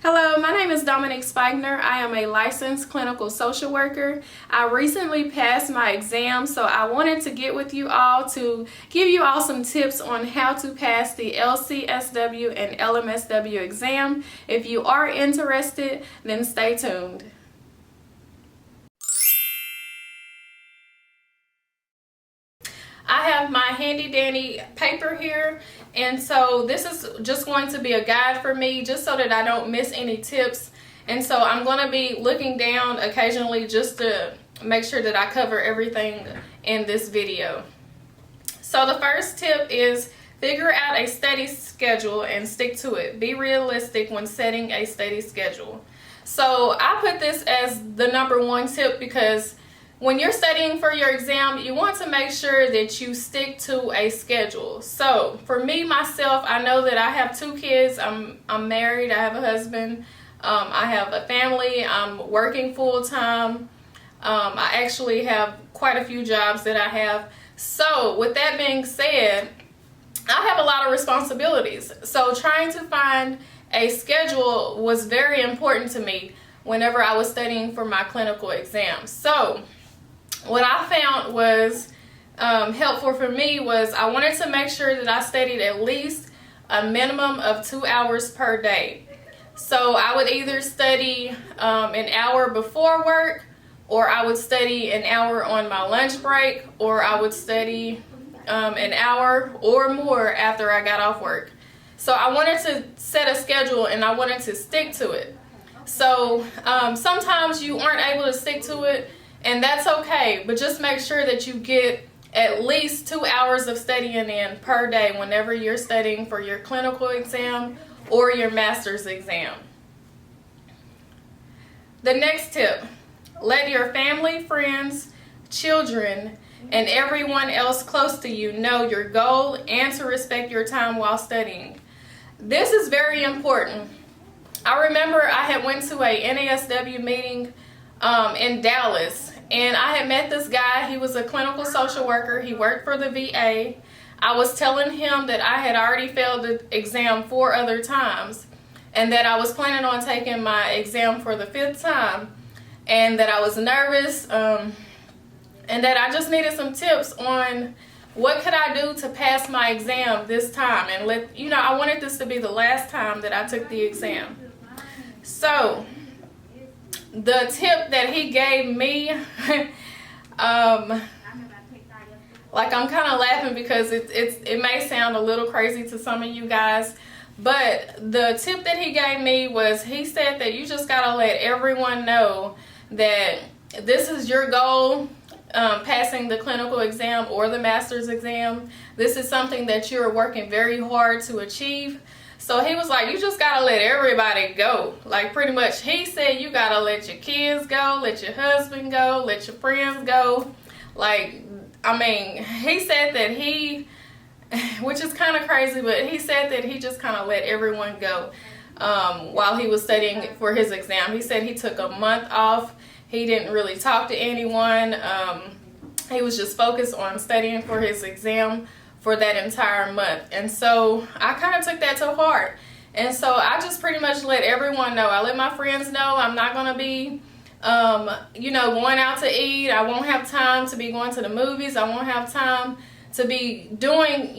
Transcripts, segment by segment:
Hello, my name is Dominique Spigner. I am a licensed clinical social worker. I recently passed my exam, so I wanted to get with you all to give you all some tips on how to pass the LCSW and LMSW exam. If you are interested, then stay tuned. I have my handy dandy paper here, and so this is just going to be a guide for me just so that I don't miss any tips. And so I'm going to be looking down occasionally just to make sure that I cover everything in this video. So the first tip is figure out a study schedule and stick to it. Be realistic when setting a study schedule. So I put this as the #1 tip because when you're studying for your exam, you want to make sure that you stick to a schedule. So for me, myself, I know that I have 2 kids. I'm married. I have a husband. I have a family. I'm working full-time. I actually have quite a few jobs that I have. So with that being said, I have a lot of responsibilities. So trying to find a schedule was very important to me whenever I was studying for my clinical exams. So what I found was helpful for me was I wanted to make sure that I studied at least a minimum of 2 hours per day. So I would either study an hour before work, or I would study an hour on my lunch break, or I would study an hour or more after I got off work. So I wanted to set a schedule and I wanted to stick to it. So sometimes you aren't able to stick to it, and that's okay, but just make sure that you get at least 2 hours of studying in per day whenever you're studying for your clinical exam or your master's exam. The next tip, let your family, friends, children, and everyone else close to you know your goal and to respect your time while studying. This is very important. I remember I had went to a NASW meeting in Dallas, and I had met this guy. He was a clinical social worker. He worked for the VA. I was telling him that I had already failed the exam 4 other times, and that I was planning on taking my exam for the 5th time, and that I was nervous, and that I just needed some tips on what could I do to pass my exam this time, and I wanted this to be the last time that I took the exam. So the tip that he gave me, like, I'm kind of laughing because it may sound a little crazy to some of you guys, but the tip that he gave me was, he said that you just gotta let everyone know that this is your goal, passing the clinical exam or the master's exam. This is something that you're working very hard to achieve. So he was like, you just gotta let everybody go. Like, pretty much, he said you gotta let your kids go, let your husband go, let your friends go. Like, I mean, he said that which is kind of crazy, but he said that he just kind of let everyone go while he was studying for his exam. He said he took a month off. He didn't really talk to anyone. He was just focused on studying for his exam for that entire month. And so I kind of took that to heart, and so I just pretty much let everyone know. I let my friends know I'm not going to be going out to eat. I won't have time to be going to the movies. I won't have time to be doing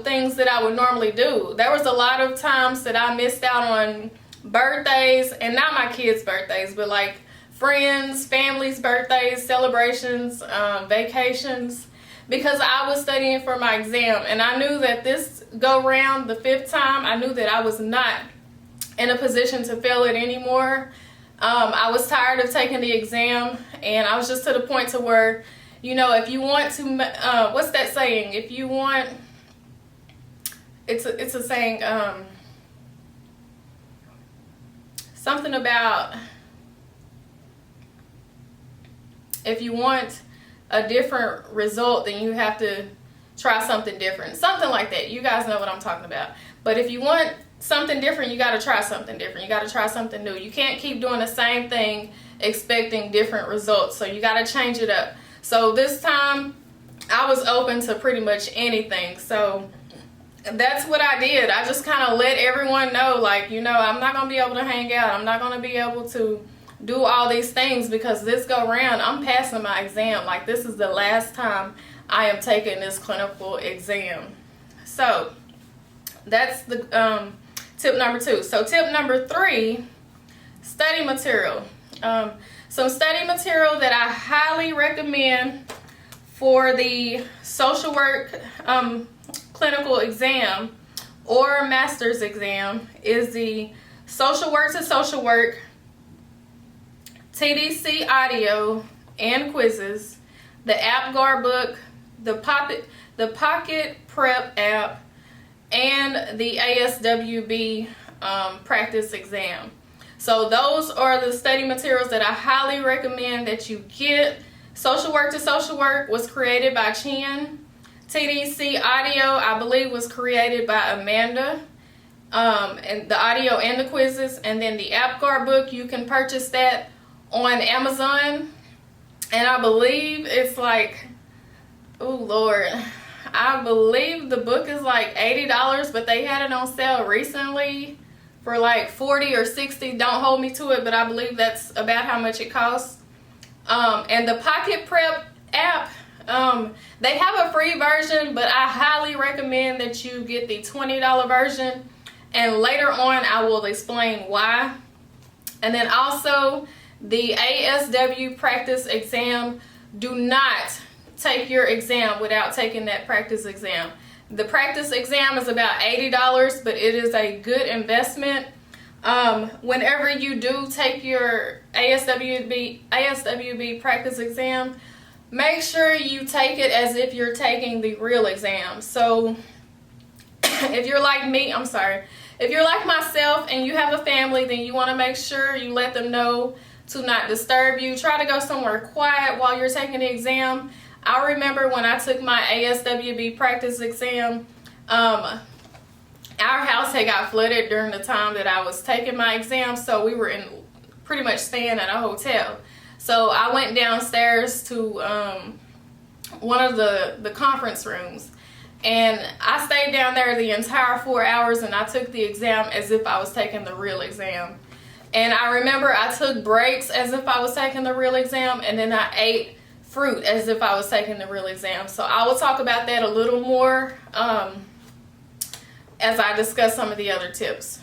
things that I would normally do. There was a lot of times that I missed out on birthdays, and not my kids' birthdays, but like friends, families' birthdays, celebrations, vacations, because I was studying for my exam. And I knew that this go round, the 5th time, I knew that I was not in a position to fail it anymore. I was tired of taking the exam, and I was just to the point to where, if you want to, what's that saying? If you want, it's a saying, something about, if you want a different result, then you have to try something different. Something like that. You guys know what I'm talking about. But if you want something different, you got to try something different. You got to try something new. You can't keep doing the same thing expecting different results. So you got to change it up. So this time I was open to pretty much anything. So that's what I did. I just kind of let everyone know, like, you know, I'm not going to be able to hang out. I'm not going to be able to do all these things because this go round, I'm passing my exam. Like, this is the last time I am taking this clinical exam. So that's the tip number 2. So tip number 3, study material. Some study material that I highly recommend for the social work clinical exam or master's exam is the social work to social work TDC audio and quizzes, the Apgar book, the PocketPrep app, and the ASWB practice exam. So those are the study materials that I highly recommend that you get. Social work to social work was created by Chinh. TDC audio, I believe, was created by Amanda. And the audio and the quizzes. And then the Apgar book, you can purchase that on Amazon. And I believe it's like, oh Lord, I believe the book is like $80, but they had it on sale recently for like $40 or $60. Don't hold me to it, but I believe that's about how much it costs. And the PocketPrep app, they have a free version, but I highly recommend that you get the $20 version. And later on, I will explain why. And then also the ASW practice exam. Do not take your exam without taking that practice exam. The practice exam is about $80, but it is a good investment. Whenever you do take your ASWB practice exam, make sure you take it as if you're taking the real exam. So if you're like me, if you're like myself and you have a family, then you want to make sure you let them know to not disturb you. Try to go somewhere quiet while you're taking the exam. I remember when I took my ASWB practice exam, our house had got flooded during the time that I was taking my exam, so we were pretty much staying at a hotel. So I went downstairs to one of the conference rooms, and I stayed down there the entire 4 hours, and I took the exam as if I was taking the real exam. And I remember I took breaks as if I was taking the real exam, and then I ate fruit as if I was taking the real exam. So I will talk about that a little more as I discuss some of the other tips.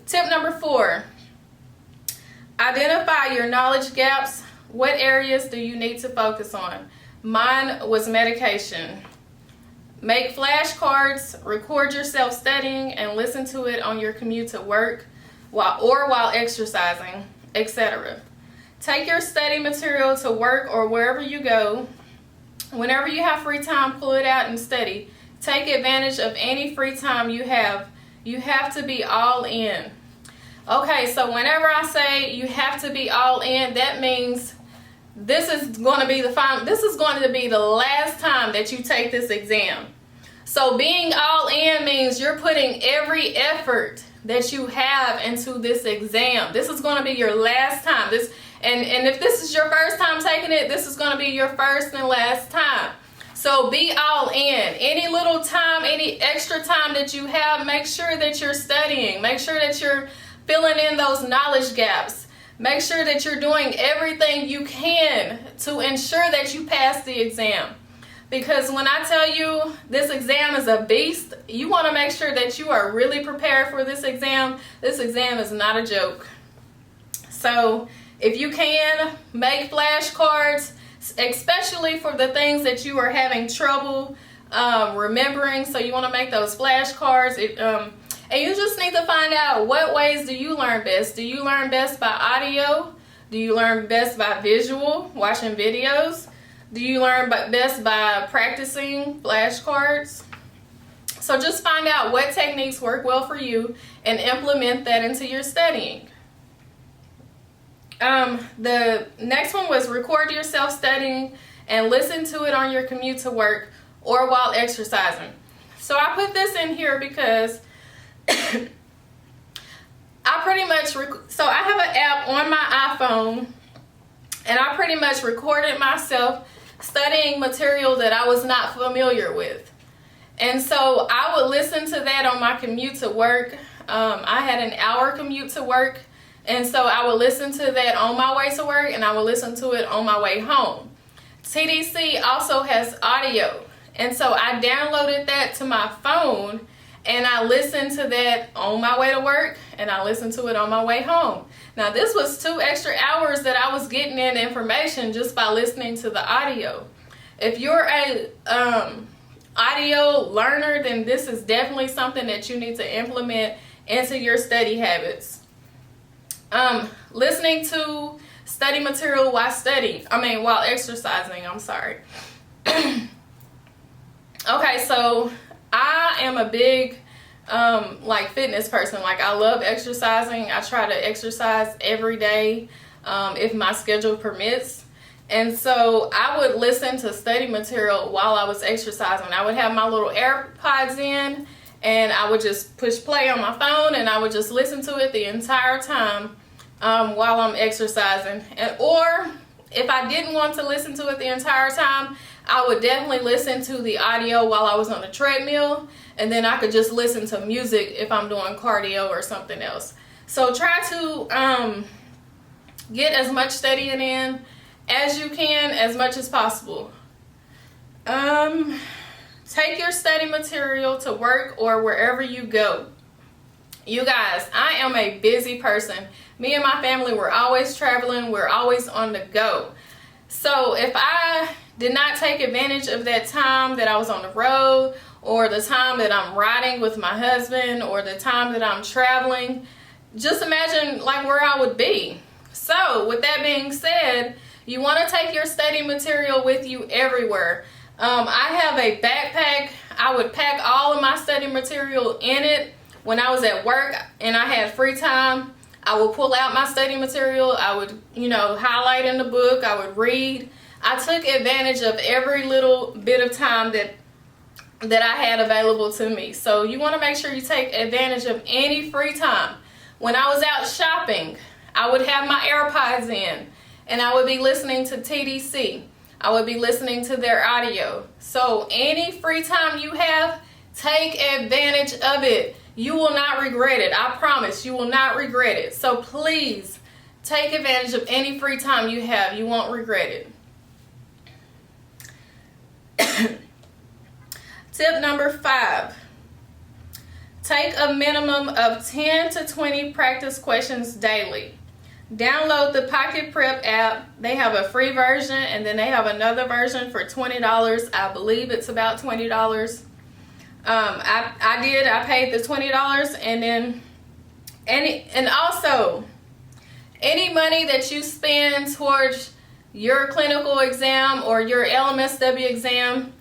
Tip number 4, identify your knowledge gaps. What areas do you need to focus on? Mine was medication. Make flashcards, record yourself studying, and listen to it on your commute to work while exercising, etc. Take your study material to work or wherever you go. Whenever you have free time, pull it out and study. Take advantage of any free time you have. You have to be all in. Okay, so whenever I say you have to be all in, that means this is going to be the last time that you take this exam. So being all in means you're putting every effort that you have into this exam. This is going to be your last time. And if this is your first time taking it, this is going to be your first and last time. So be all in. Any little time, any extra time that you have, make sure that you're studying. Make sure that you're filling in those knowledge gaps. Make sure that you're doing everything you can to ensure that you pass the exam. Because when I tell you this exam is a beast, you want to make sure that you are really prepared for this exam. This exam is not a joke. So if you can, make flashcards, especially for the things that you are having trouble remembering. So you want to make those flashcards. And you just need to find out, what ways do you learn best? Do you learn best by audio? Do you learn best by visual, watching videos? Do you learn best by practicing flashcards? So just find out what techniques work well for you and implement that into your studying. The next one was record yourself studying and listen to it on your commute to work or while exercising. So I put this in here because I have an app on my iPhone, and I pretty much recorded myself studying material that I was not familiar with. And so I would listen to that on my commute to work. I had an hour commute to work, and so I would listen to that on my way to work, and I would listen to it on my way home. TDC also has audio, and so I downloaded that to my phone, and I listened to that on my way to work, and I listened to it on my way home. Now this was 2 extra hours that I was getting in information just by listening to the audio. If you're a audio learner, then this is definitely something that you need to implement into your study habits. Listening to study material while while exercising, I'm sorry. Okay, so I am a big fitness person. Like, I love exercising. I try to exercise every day if my schedule permits. And so I would listen to study material while I was exercising. I would have my little AirPods in, and I would just push play on my phone, and I would just listen to it the entire time while I'm exercising. Or if I didn't want to listen to it the entire time, I would definitely listen to the audio while I was on the treadmill, and then I could just listen to music if I'm doing cardio or something else. So try to get as much studying in as you can, as much as possible. Take your study material to work or wherever you go. You guys, I am a busy person. Me and my family, we're always traveling. We're always on the go. So if I did not take advantage of that time that I was on the road, or the time that I'm riding with my husband, or the time that I'm traveling, just imagine like where I would be. So with that being said, you want to take your study material with you everywhere. I have a backpack. I would pack all of my study material in it. When I was at work and I had free time, I would pull out my study material. I would, highlight in the book. I would read. I took advantage of every little bit of time that I had available to me. So you want to make sure you take advantage of any free time. When I was out shopping, I would have my AirPods in, and I would be listening to TDC. I would be listening to their audio. So any free time you have, take advantage of it. You will not regret it. I promise you will not regret it. So please take advantage of any free time you have. You won't regret it. Tip number 5. Take a minimum of 10 to 20 practice questions daily. Download the PocketPrep app. They have a free version, and then they have another version for $20. I believe it's about $20. I paid the $20, and then and also any money that you spend towards your clinical exam or your LMSW exam,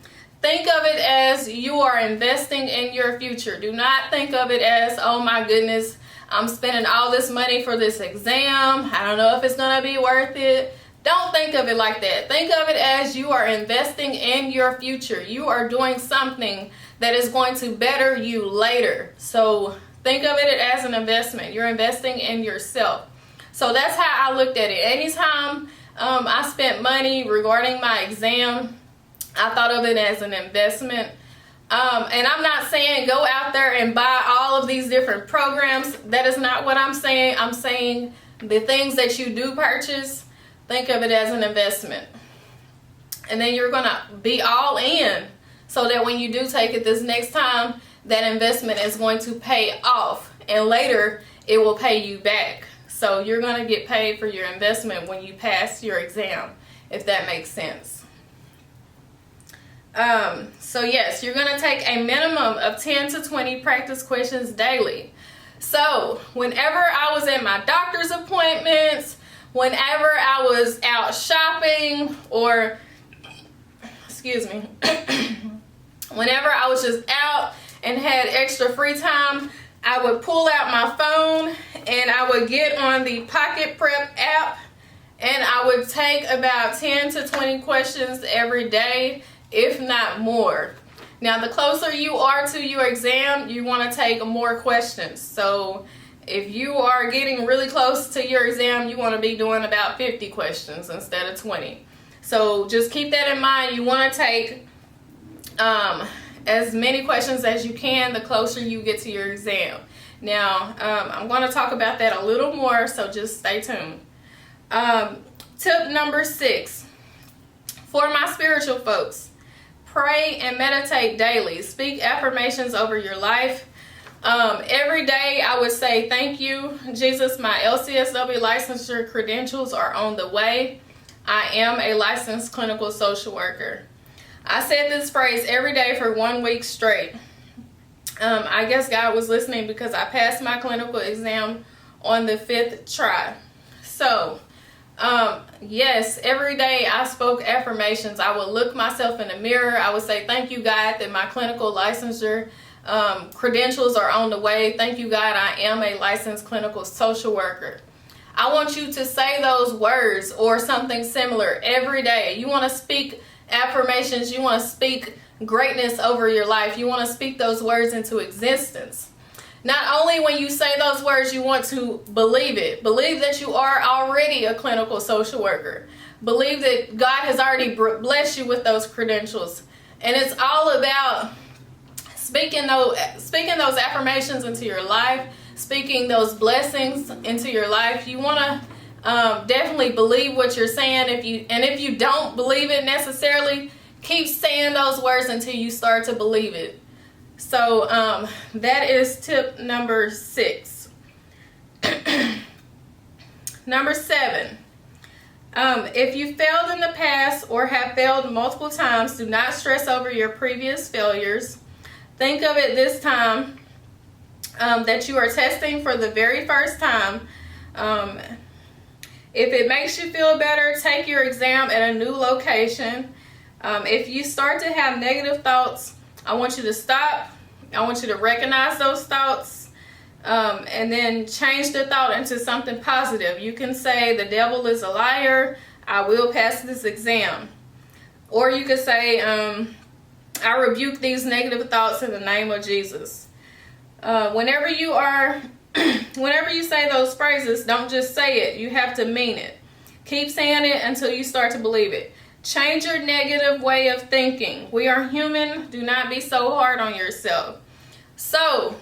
think of it as you are investing in your future. Do not think of it as, oh my goodness, I'm spending all this money for this exam. I don't know if it's gonna be worth it. Don't think of it like that. Think of it as you are investing in your future. You are doing something that is going to better you later. So think of it as an investment. You're investing in yourself. So that's how I looked at it. Anytime I spent money regarding my exam, I thought of it as an investment. And I'm not saying go out there and buy all of these different programs. That is not what I'm saying. I'm saying the things that you do purchase, think of it as an investment. And then you're going to be all in, so that when you do take it this next time, that investment is going to pay off, and later it will pay you back. So you're going to get paid for your investment when you pass your exam, if that makes sense. So yes, you're going to take a minimum of 10 to 20 practice questions daily. So whenever I was at my doctor's appointments, whenever I was out shopping, or whenever I was just out and had extra free time, I would pull out my phone and I would get on the PocketPrep app, and I would take about 10 to 20 questions every day, if not more. Now, the closer you are to your exam, you want to take more questions. So if you are getting really close to your exam, you want to be doing about 50 questions instead of 20. So just keep that in mind. You want to take as many questions as you can the closer you get to your exam. Now, I'm going to talk about that a little more, so just stay tuned. Tip number 6, for my spiritual folks, pray and meditate daily. Speak affirmations over your life. Every day I would say, thank you, Jesus, my LCSW licensure credentials are on the way. I am a licensed clinical social worker. I said this phrase every day for 1 week straight. I guess God was listening because I passed my clinical exam on the 5th try. So, yes, every day I spoke affirmations. I would look myself in the mirror. I would say, thank you, God, that my clinical licensure credentials are on the way. Thank you, God, I am a licensed clinical social worker. I want you to say those words or something similar every day. You want to speak affirmations. You want to speak greatness over your life. You want to speak those words into existence. Not only when you say those words, you want to believe it. Believe that you are already a clinical social worker. Believe that God has already blessed you with those credentials. And it's all about speaking those affirmations into your life, speaking those blessings into your life. You want to definitely believe what you're saying. If you don't believe it necessarily, keep saying those words until you start to believe it. So that is tip number 6. Number 7. If you failed in the past or have failed multiple times, do not stress over your previous failures. Think of it this time that you are testing for the very first time. If it makes you feel better, take your exam at a new location. If you start to have negative thoughts, I want you to stop. I want you to recognize those thoughts and then change the thought into something positive. You can say, the devil is a liar. I will pass this exam. Or you could say, I rebuke these negative thoughts in the name of Jesus. Whenever you say those phrases, don't just say it. You have to mean it. Keep saying it until you start to believe it. Change your negative way of thinking. We are human. Do not be so hard on yourself. So,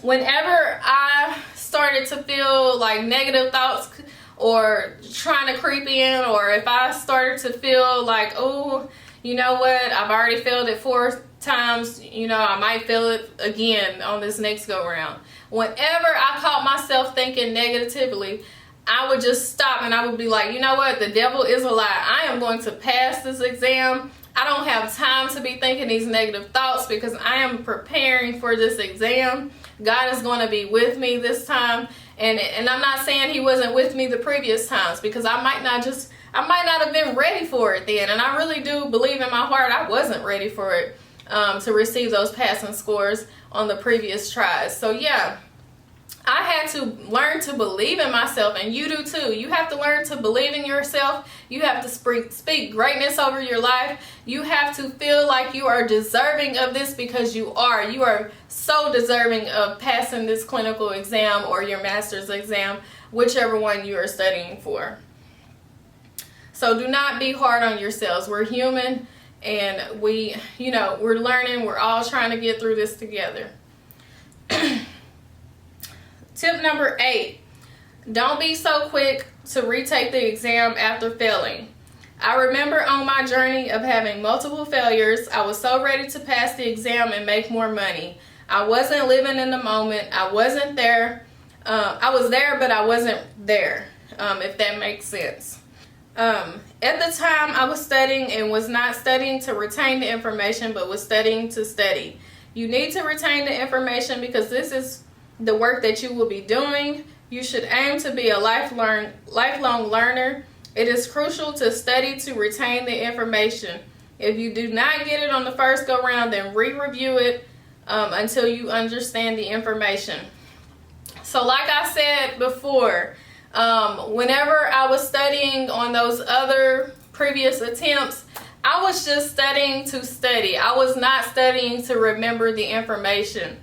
whenever I started to feel like negative thoughts or trying to creep in, or if I started to feel like, oh, you know what, I've already failed it 4 times, I might fail it again on this next go round. Whenever I caught myself thinking negatively, I would just stop and I would be like, you know what, the devil is a lie. I am going to pass this exam. I don't have time to be thinking these negative thoughts because I am preparing for this exam. God is going to be with me this time. And I'm not saying he wasn't with me the previous times, because I might not have been ready for it then. And I really do believe in my heart I wasn't ready for it to receive those passing scores on the previous tries. So yeah, I had to learn to believe in myself, and you do too. You have to learn to believe in yourself. You have to speak greatness over your life. You have to feel like you are deserving of this, because you are. You are so deserving of passing this clinical exam or your master's exam, whichever one you are studying for. So do not be hard on yourselves. We're human, and we're learning. We're all trying to get through this together. Tip number 8, don't be so quick to retake the exam after failing. I remember on my journey of having multiple failures, I was so ready to pass the exam and make more money. I wasn't living in the moment. I wasn't there. I was there, but I wasn't there, if that makes sense. At the time, I was studying and was not studying to retain the information, but was studying to study. You need to retain the information because this is the work that you will be doing. You should aim to be a lifelong learner. It is crucial to study to retain the information. If you do not get it on the first go round, then re-review it until you understand the information. So like I said before, whenever I was studying on those other previous attempts, I was just studying to study. I was not studying to remember the information.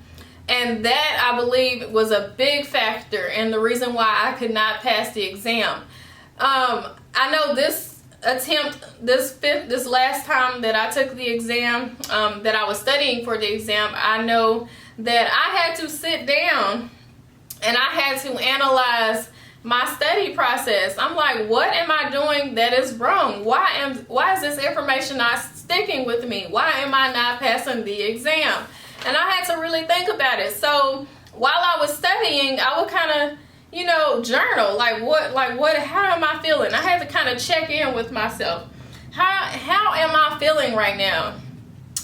And that, I believe, was a big factor in the reason why I could not pass the exam. I know this attempt, this last time that I took the exam, that I was studying for the exam, I know that I had to sit down and I had to analyze my study process. I'm like, what am I doing that is wrong? Why is this information not sticking with me? Why am I not passing the exam? And I had to really think about it. So while I was studying, I would kind of, you know, journal, how am I feeling? I had to kind of check in with myself. How am I feeling right now?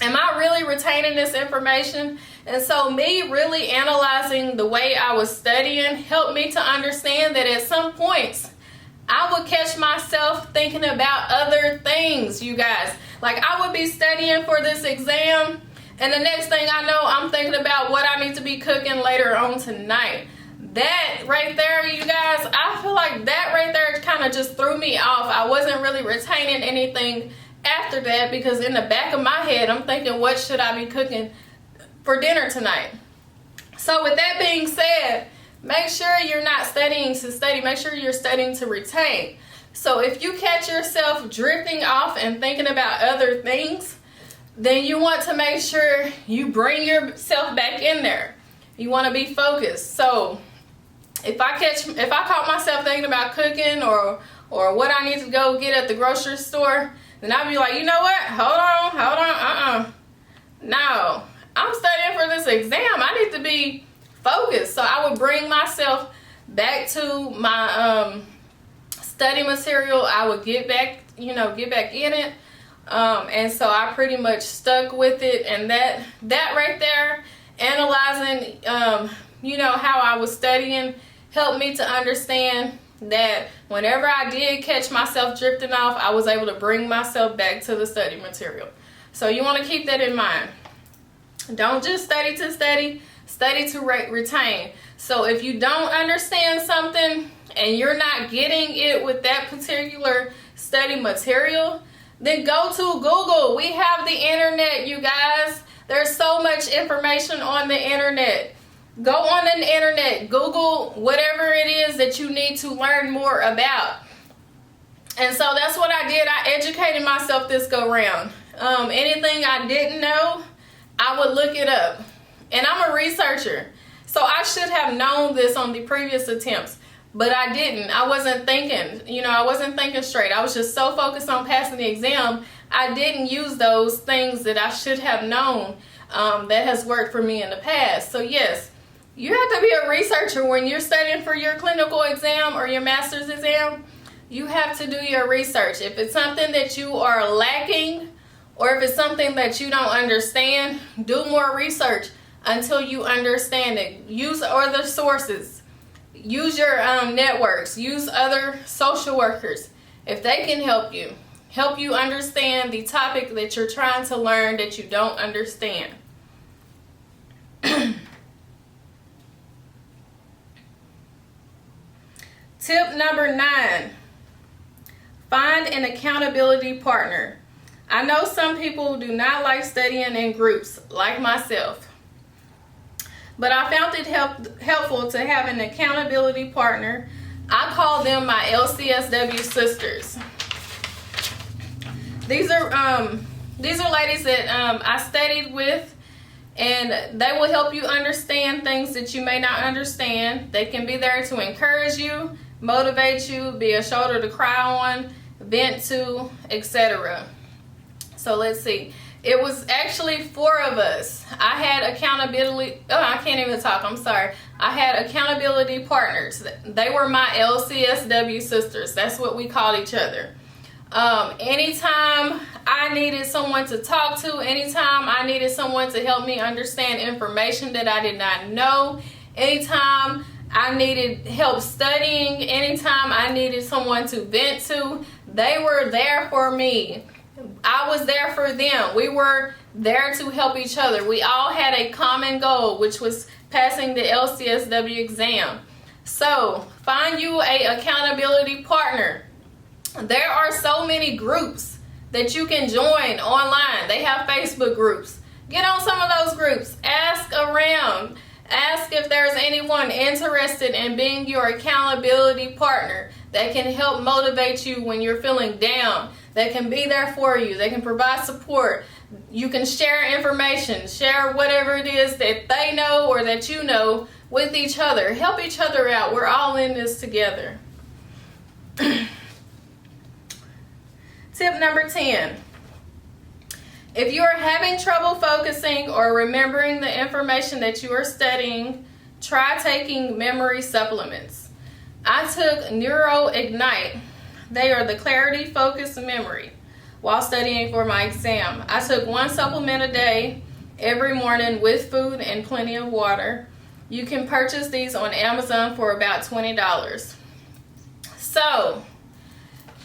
Am I really retaining this information? And so me really analyzing the way I was studying helped me to understand that at some points I would catch myself thinking about other things, you guys. Like, I would be studying for this exam, and the next thing I know, I'm thinking about what I need to be cooking later on tonight. That right there, you guys, I feel like that right there kind of just threw me off. I wasn't really retaining anything after that, because in the back of my head, I'm thinking, what should I be cooking for dinner tonight? So with that being said, make sure you're not studying to study. Make sure you're studying to retain. So if you catch yourself drifting off and thinking about other things, then you want to make sure you bring yourself back in there. You want to be focused. So if I caught myself thinking about cooking or what I need to go get at the grocery store, then I'd be like, you know what? Hold on. No, I'm studying for this exam. I need to be focused. So I would bring myself back to my study material. I would get back in it. And so I pretty much stuck with it. And that right there, analyzing, how I was studying, helped me to understand that whenever I did catch myself drifting off, I was able to bring myself back to the study material. So you want to keep that in mind. Don't just study to study, study to retain. So if you don't understand something and you're not getting it with that particular study material, then go to Google. We have the internet, you guys. There's so much information on the internet. Go on the internet, Google whatever it is that you need to learn more about. And so that's what I did. I educated myself this go round. Anything I didn't know, I would look it up. And I'm a researcher, so I should have known this on the previous attempts, but I didn't. I wasn't thinking, I wasn't thinking straight. I was just so focused on passing the exam, I didn't use those things that I should have known that has worked for me in the past. So yes, you have to be a researcher when you're studying for your clinical exam or your master's exam. You have to do your research. If it's something that you are lacking, or if it's something that you don't understand, do more research until you understand it. Use other sources. Use your networks. Use other social workers. If they can help you understand the topic that you're trying to learn that you don't understand. Tip number 9, find an accountability partner. I know some people do not like studying in groups, like myself, but I found it helpful to have an accountability partner. I call them my LCSW sisters. These are ladies that I studied with, and they will help you understand things that you may not understand. They can be there to encourage you, motivate you, be a shoulder to cry on, vent to, etc. So let's see. It was actually 4 of us. I had accountability. Oh, I can't even talk. I'm sorry. I had accountability partners. They were my LCSW sisters. That's what we called each other. Anytime I needed someone to talk to, anytime I needed someone to help me understand information that I did not know, anytime I needed help studying, anytime I needed someone to vent to, they were there for me. I was there for them. We were there to help each other. We all had a common goal, which was passing the LCSW exam. So find you an accountability partner. There are so many groups that you can join online. They have Facebook groups. Get on some of those groups. Ask around. Ask if there's anyone interested in being your accountability partner. that can help motivate you when you're feeling down, that can be there for you, they can provide support. You can share information, share whatever it is that they know or that you know with each other. Help each other out. We're all in this together. Tip number 10. If you are having trouble focusing or remembering the information that you are studying, try taking memory supplements. I took NeuroIgnite. They are the clarity, focus, memory while studying for my exam. I took one supplement a day every morning with food and plenty of water. You can purchase these on Amazon for about $20. So,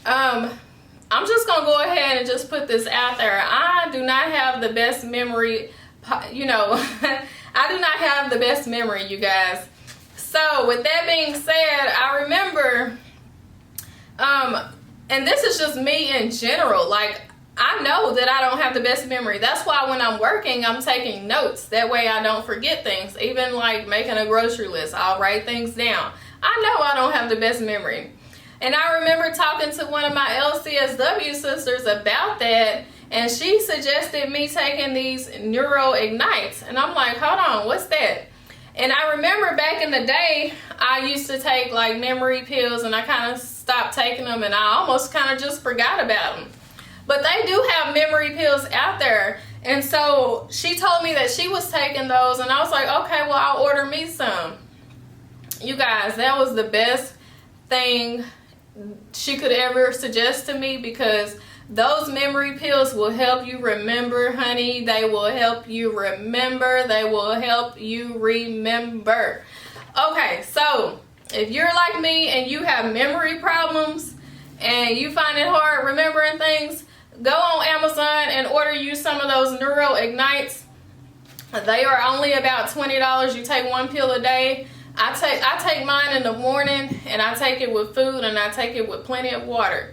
I'm just going to go ahead and just put this out there. I do not have the best memory, I do not have the best memory, you guys. So, with that being said, I remember, and this is just me in general, like, I know that I don't have the best memory. That's why when I'm working, I'm taking notes. That way I don't forget things. Even like making a grocery list, I'll write things down. I know I don't have the best memory. And I remember talking to one of my LCSW sisters about that, and she suggested me taking these NeuroIgnites. And I'm like, hold on, what's that? And I remember back in the day, I used to take like memory pills, and I kind of stopped taking them, and I almost kind of just forgot about them. But they do have memory pills out there. And so she told me that she was taking those, and I was like, okay, well, I'll order me some. You guys, that was the best thing she could ever suggest to me, because those memory pills will help you remember, honey. They will help you remember. They will help you remember. Okay, so if you're like me and you have memory problems and you find it hard remembering things, go on Amazon and order you some of those NeuroIgnites. They are only about $20. You take one pill a day. I take mine in the morning, and I take it with food, and I take it with plenty of water.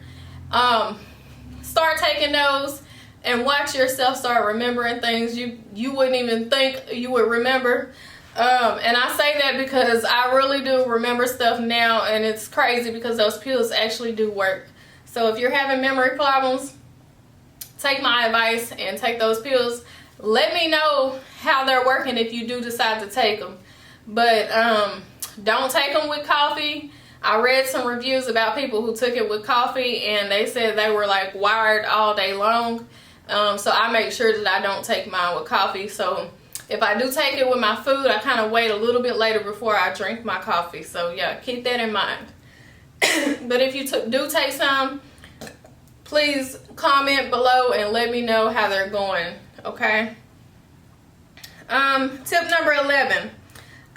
Start taking those and watch yourself start remembering things you wouldn't even think you would remember. And I say that because I really do remember stuff now, and it's crazy because those pills actually do work. So if you're having memory problems, take my advice and take those pills. Let me know how they're working if you do decide to take them. But don't take them with coffee. I read some reviews about people who took it with coffee, and they said they were like wired all day long. So I make sure that I don't take mine with coffee. So if I do take it with my food, I kind of wait a little bit later before I drink my coffee. So yeah, keep that in mind. But if you do take some, please comment below and let me know how they're going, okay? Tip number 11.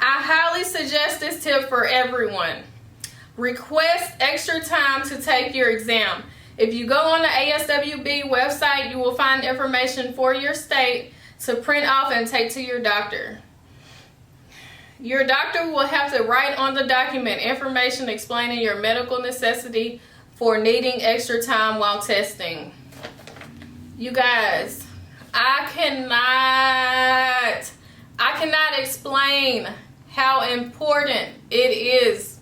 I highly suggest this tip for everyone. Request extra time to take your exam. If you go on the ASWB website, you will find information for your state to print off and take to your doctor. Your doctor will have to write on the document information explaining your medical necessity for needing extra time while testing. You guys, I cannot explain how important it is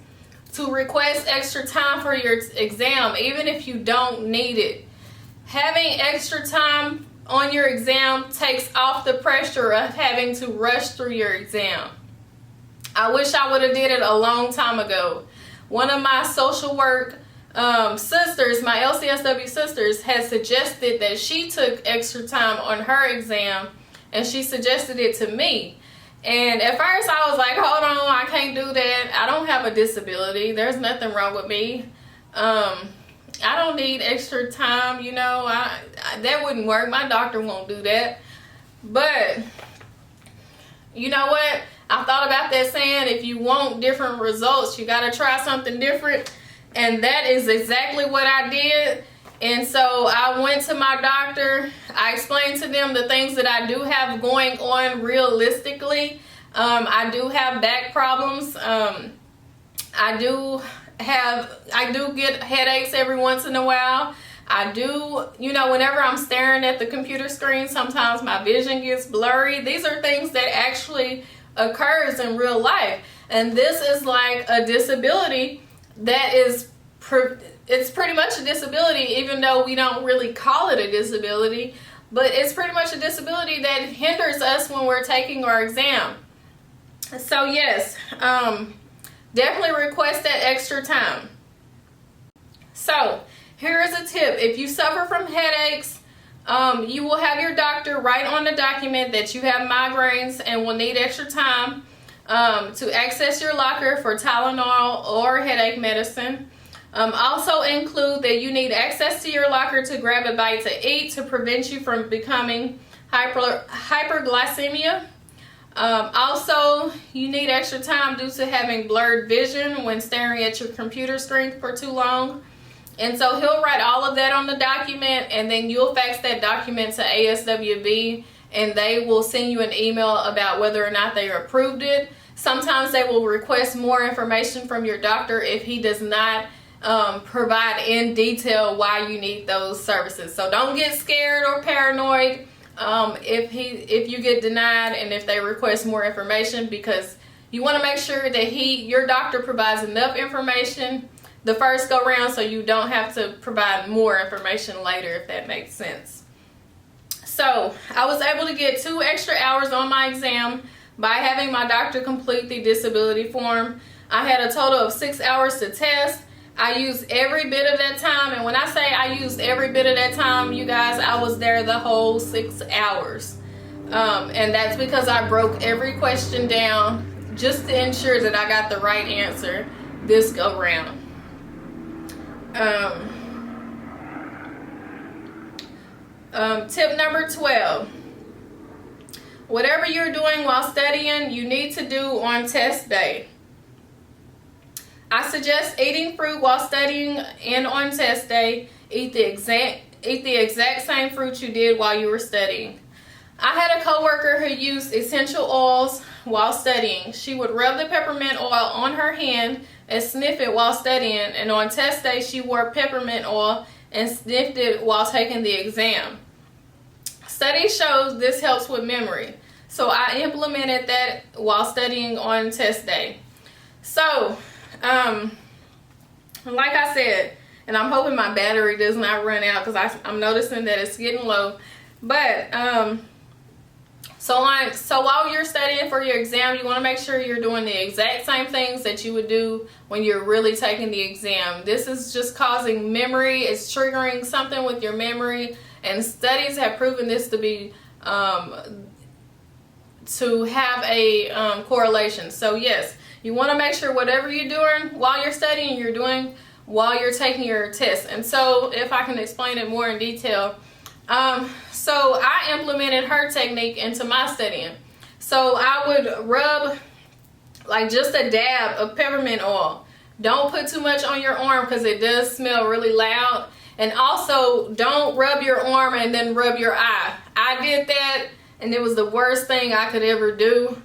to request extra time for your exam, even if you don't need it. Having extra time on your exam takes off the pressure of having to rush through your exam. I wish I would have did it a long time ago. One of my social work sisters, my LCSW sisters, has suggested that she took extra time on her exam, and she suggested it to me. And at first I was like, hold on, I can't do that. I don't have a disability. There's nothing wrong with me. I don't need extra time, you know. That wouldn't work. My doctor won't do that. But you know what? I thought about that saying, if you want different results, you got to try something different. And that is exactly what I did. And so I went to my doctor. I explained to them the things that I do have going on realistically. I do have back problems. I do get headaches every once in a while. I do, you know, whenever I'm staring at the computer screen, sometimes my vision gets blurry. These are things that actually occurs in real life. And this is like a disability that is it's pretty much a disability, even though we don't really call it a disability, but it's pretty much a disability that hinders us when we're taking our exam. So yes, definitely request that extra time. So here is a tip. If you suffer from headaches, you will have your doctor write on the document that you have migraines and will need extra time to access your locker for Tylenol or headache medicine. Also include that you need access to your locker to grab a bite to eat to prevent you from becoming hyperglycemia. Also, you need extra time due to having blurred vision when staring at your computer screen for too long. And so he'll write all of that on the document, and then you'll fax that document to ASWB, and they will send you an email about whether or not they approved it. Sometimes they will request more information from your doctor if he does not provide in detail why you need those services. So don't get scared or paranoid if you get denied and if they request more information, because you want to make sure that your doctor provides enough information the first go round so you don't have to provide more information later, if that makes sense. So I was able to get 2 extra hours on my exam by having my doctor complete the disability form. I had a total of 6 hours to test. I used every bit of that time, and when I say I used every bit of that time, you guys, I was there the whole 6 hours. And that's because I broke every question down just to ensure that I got the right answer this go round. Tip number 12. Whatever you're doing while studying, you need to do on test day. I suggest eating fruit while studying and on test day. Eat the exact same fruit you did while you were studying. I had a coworker who used essential oils while studying. She would rub the peppermint oil on her hand and sniff it while studying, and on test day she wore peppermint oil and sniffed it while taking the exam. Study shows this helps with memory, so I implemented that while studying on test day. So like I said, and I'm hoping my battery does not run out because I'm noticing that it's getting low, but so while you're studying for your exam, you want to make sure you're doing the exact same things that you would do when you're really taking the exam. This is just causing memory. It's triggering something with your memory, and studies have proven this to be to have a correlation. So yes, you want to make sure whatever you're doing while you're studying, you're doing while you're taking your test. And so if I can explain it more in detail, so I implemented her technique into my studying. So I would rub like just a dab of peppermint oil. Don't put too much on your arm because it does smell really loud. And also don't rub your arm and then rub your eye. I did that and it was the worst thing I could ever do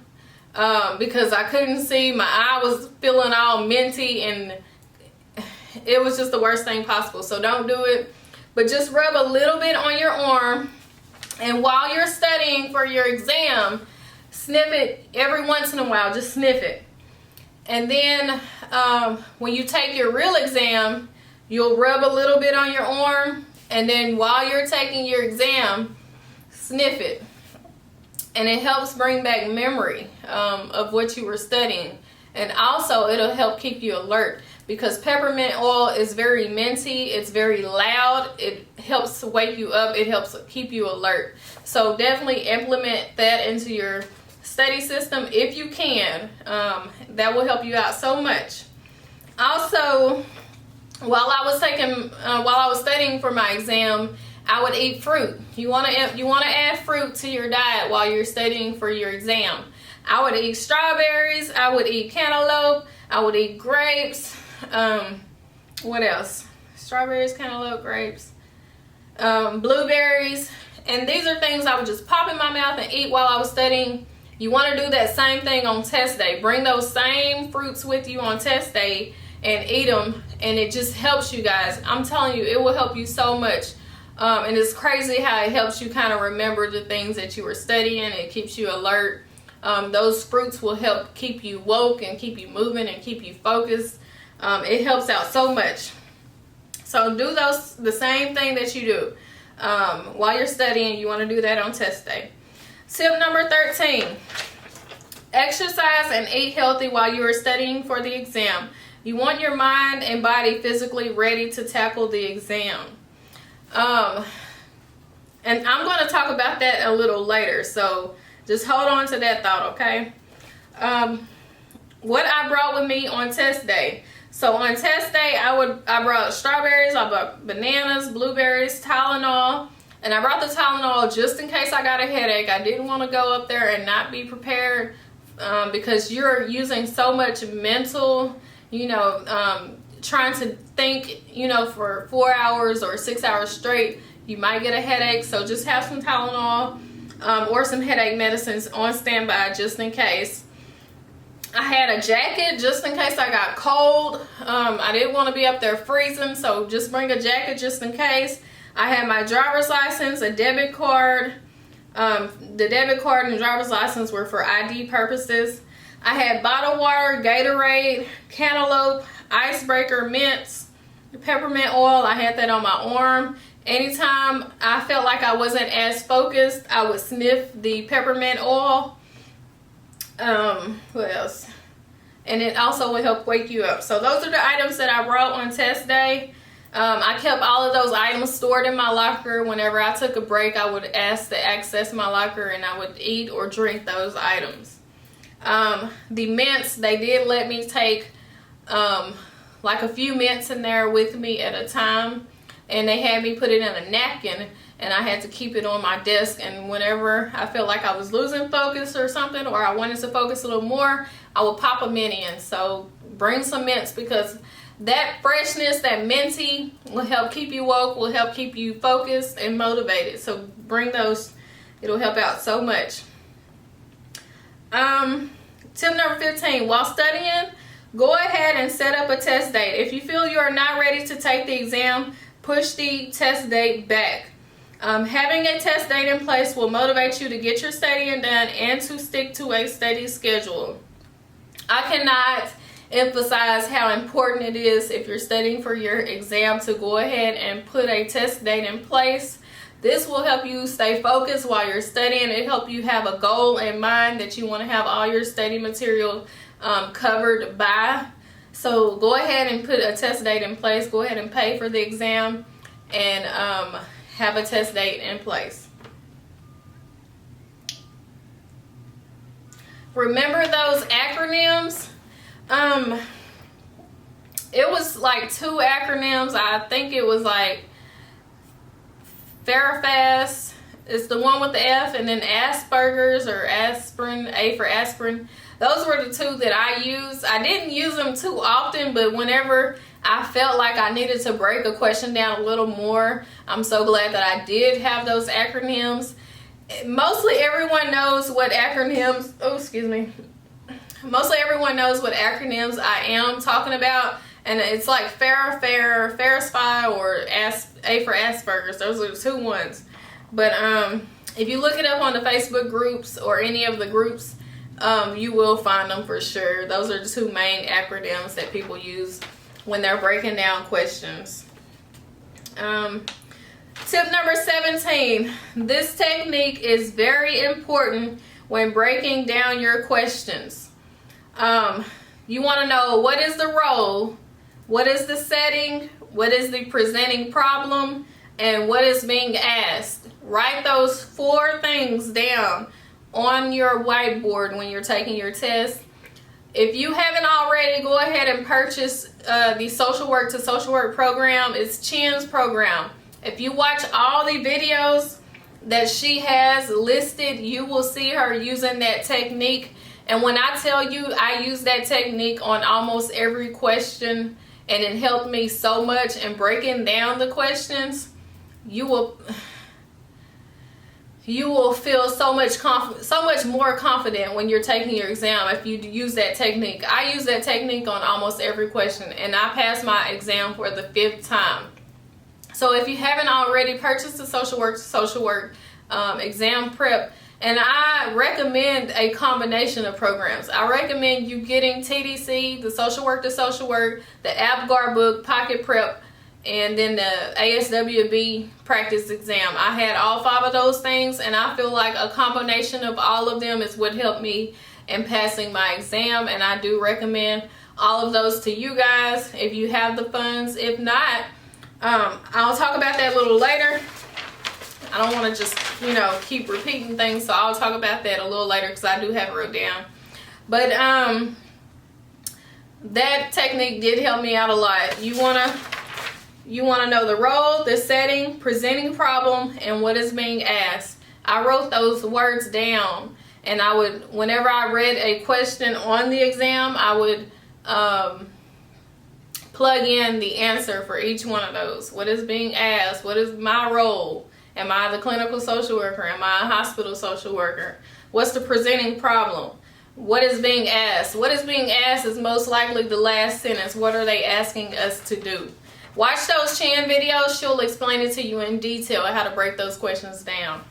because I couldn't see. My eye was feeling all minty and it was just the worst thing possible. So don't do it. But just rub a little bit on your arm, and while you're studying for your exam, sniff it every once in a while. Just sniff it. And then when you take your real exam, you'll rub a little bit on your arm, and then while you're taking your exam, sniff it. And it helps bring back memory of what you were studying. And also it'll help keep you alert, because peppermint oil is very minty, it's very loud, it helps wake you up, it helps keep you alert. So definitely implement that into your study system if you can. That will help you out so much. Also, while I was studying for my exam, I would eat fruit. You want to add fruit to your diet while you're studying for your exam. I would eat strawberries, I would eat cantaloupe, I would eat grapes. What else? Strawberries, cantaloupe, grapes, blueberries. And these are things I would just pop in my mouth and eat while I was studying. You want to do that same thing on test day. Bring those same fruits with you on test day and eat them, and it just helps you guys. I'm telling you, it will help you so much. And it's crazy how it helps you kind of remember the things that you were studying. It keeps you alert. Those fruits will help keep you woke and keep you moving and keep you focused. It helps out so much. So do the same thing that you do while you're studying. You want to do that on test day. Tip number 13, exercise and eat healthy while you are studying for the exam. You want your mind and body physically ready to tackle the exam. And I'm going to talk about that a little later, so just hold on to that thought, okay? What I brought with me on test day. So on test day, I brought strawberries, I brought bananas, blueberries, Tylenol, and I brought the Tylenol just in case I got a headache. I didn't want to go up there and not be prepared because you're using so much mental, trying to think, for 4 hours or 6 hours straight. You might get a headache, so just have some Tylenol or some headache medicines on standby just in case. I had a jacket just in case I got cold. I didn't want to be up there freezing, so just bring a jacket just in case. I had my driver's license, a debit card. The debit card and driver's license were for ID purposes. I had bottled water, Gatorade, cantaloupe, icebreaker, mints, peppermint oil. I had that on my arm. Anytime I felt like I wasn't as focused, I would sniff the peppermint oil. What else? And it also will help wake you up. So those are the items that I brought on test day. I kept all of those items stored in my locker. Whenever I took a break, I would ask to access my locker and I would eat or drink those items. The mints, they did let me take like a few mints in there with me at a time. And they had me put it in a napkin, and I had to keep it on my desk. And whenever I felt like I was losing focus or something, or I wanted to focus a little more, I would pop a mint in. So bring some mints, because that freshness, that minty, will help keep you woke, will help keep you focused and motivated. So bring those. It'll help out so much. Tip number 15, while studying, go ahead and set up a test date. If you feel you are not ready to take the exam, push the test date back. Having a test date in place will motivate you to get your studying done and to stick to a steady schedule. I cannot emphasize how important it is, if you're studying for your exam, to go ahead and put a test date in place. This will help you stay focused while you're studying. It helps you have a goal in mind that you want to have all your study material covered by. So go ahead and put a test date in place. Go ahead and pay for the exam and have a test date in place. Remember those acronyms? It was like 2 acronyms. I think it was like Farafast. It's the one with the F, and then Asperger's or aspirin, A for aspirin. Those were the 2 that I used. I didn't use them too often, but whenever I felt like I needed to break a question down a little more, I'm so glad that I did have those acronyms. Mostly everyone knows what acronyms, mostly everyone knows what acronyms I am talking about. And it's like Farasfi, or A for Asperger's. Those are the 2 ones. But if you look it up on the Facebook groups or any of the groups, you will find them for sure. Those are the 2 main acronyms that people use when they're breaking down questions. Tip number 17. This technique is very important when breaking down your questions. You want to know, what is the role, what is the setting, what is the presenting problem, and what is being asked. Write those 4 things down on your whiteboard when you're taking your test. If you haven't already, go ahead and purchase the Social Work to Social Work program. It's Chin's program. If you watch all the videos that she has listed, you will see her using that technique. And when I tell you I use that technique on almost every question, and it helped me so much in breaking down the questions, you will feel so much more confident when you're taking your exam if you use that technique. I use that technique on almost every question, and I passed my exam for the 5th time. So if you haven't already, purchased the Social Work exam prep, and I recommend a combination of programs. I recommend you getting TDC, the Social Work to Social Work, the Apgar book, PocketPrep, and then the ASWB practice exam. I had all 5 of those things, and I feel like a combination of all of them is what helped me in passing my exam, and I do recommend all of those to you guys if you have the funds. If not, I'll talk about that a little later. I don't want to just, you know, keep repeating things, so I'll talk about that a little later because I do have it wrote down. But that technique did help me out a lot. You wanna know the role, the setting, presenting problem, and what is being asked. I wrote those words down, and I would, whenever I read a question on the exam, I would plug in the answer for each one of those. What is being asked? What is my role? Am I the clinical social worker? Am I a hospital social worker? What's the presenting problem? What is being asked? What is being asked is most likely the last sentence. What are they asking us to do? Watch those Chinh videos. She'll explain it to you in detail how to break those questions down.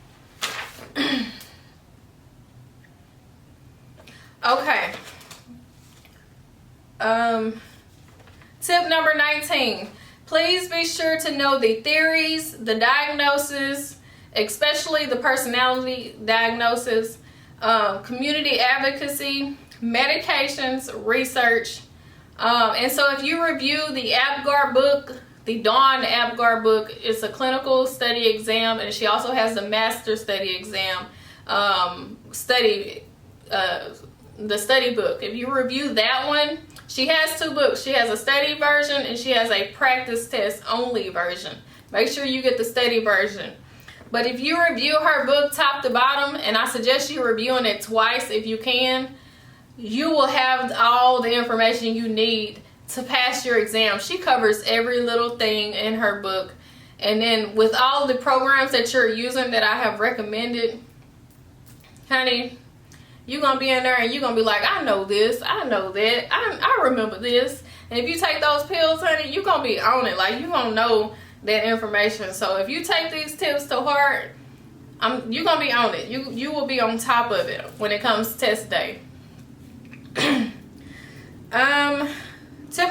Okay. Tip number 19. Please be sure to know the theories, the diagnosis, especially the personality diagnosis, community advocacy, medications, research. And so if you review the Apgar book, the Dawn Apgar book, it's a clinical study exam, and she also has the master study exam, the study book. If you review that one, she has 2 books. She has a study version and she has a practice test only version. Make sure you get the study version. But if you review her book top to bottom, and I suggest you reviewing it twice if you can, you will have all the information you need to pass your exam. She covers every little thing in her book. And then with all the programs that you're using that I have recommended, honey, you're going to be in there and you're going to be like, I know this, I know that, I remember this. And if you take those pills, honey, you're going to be on it. Like, you're going to know that information. So if you take these tips to heart, you're going to be on it. You will be on top of it when it comes to test day. Tip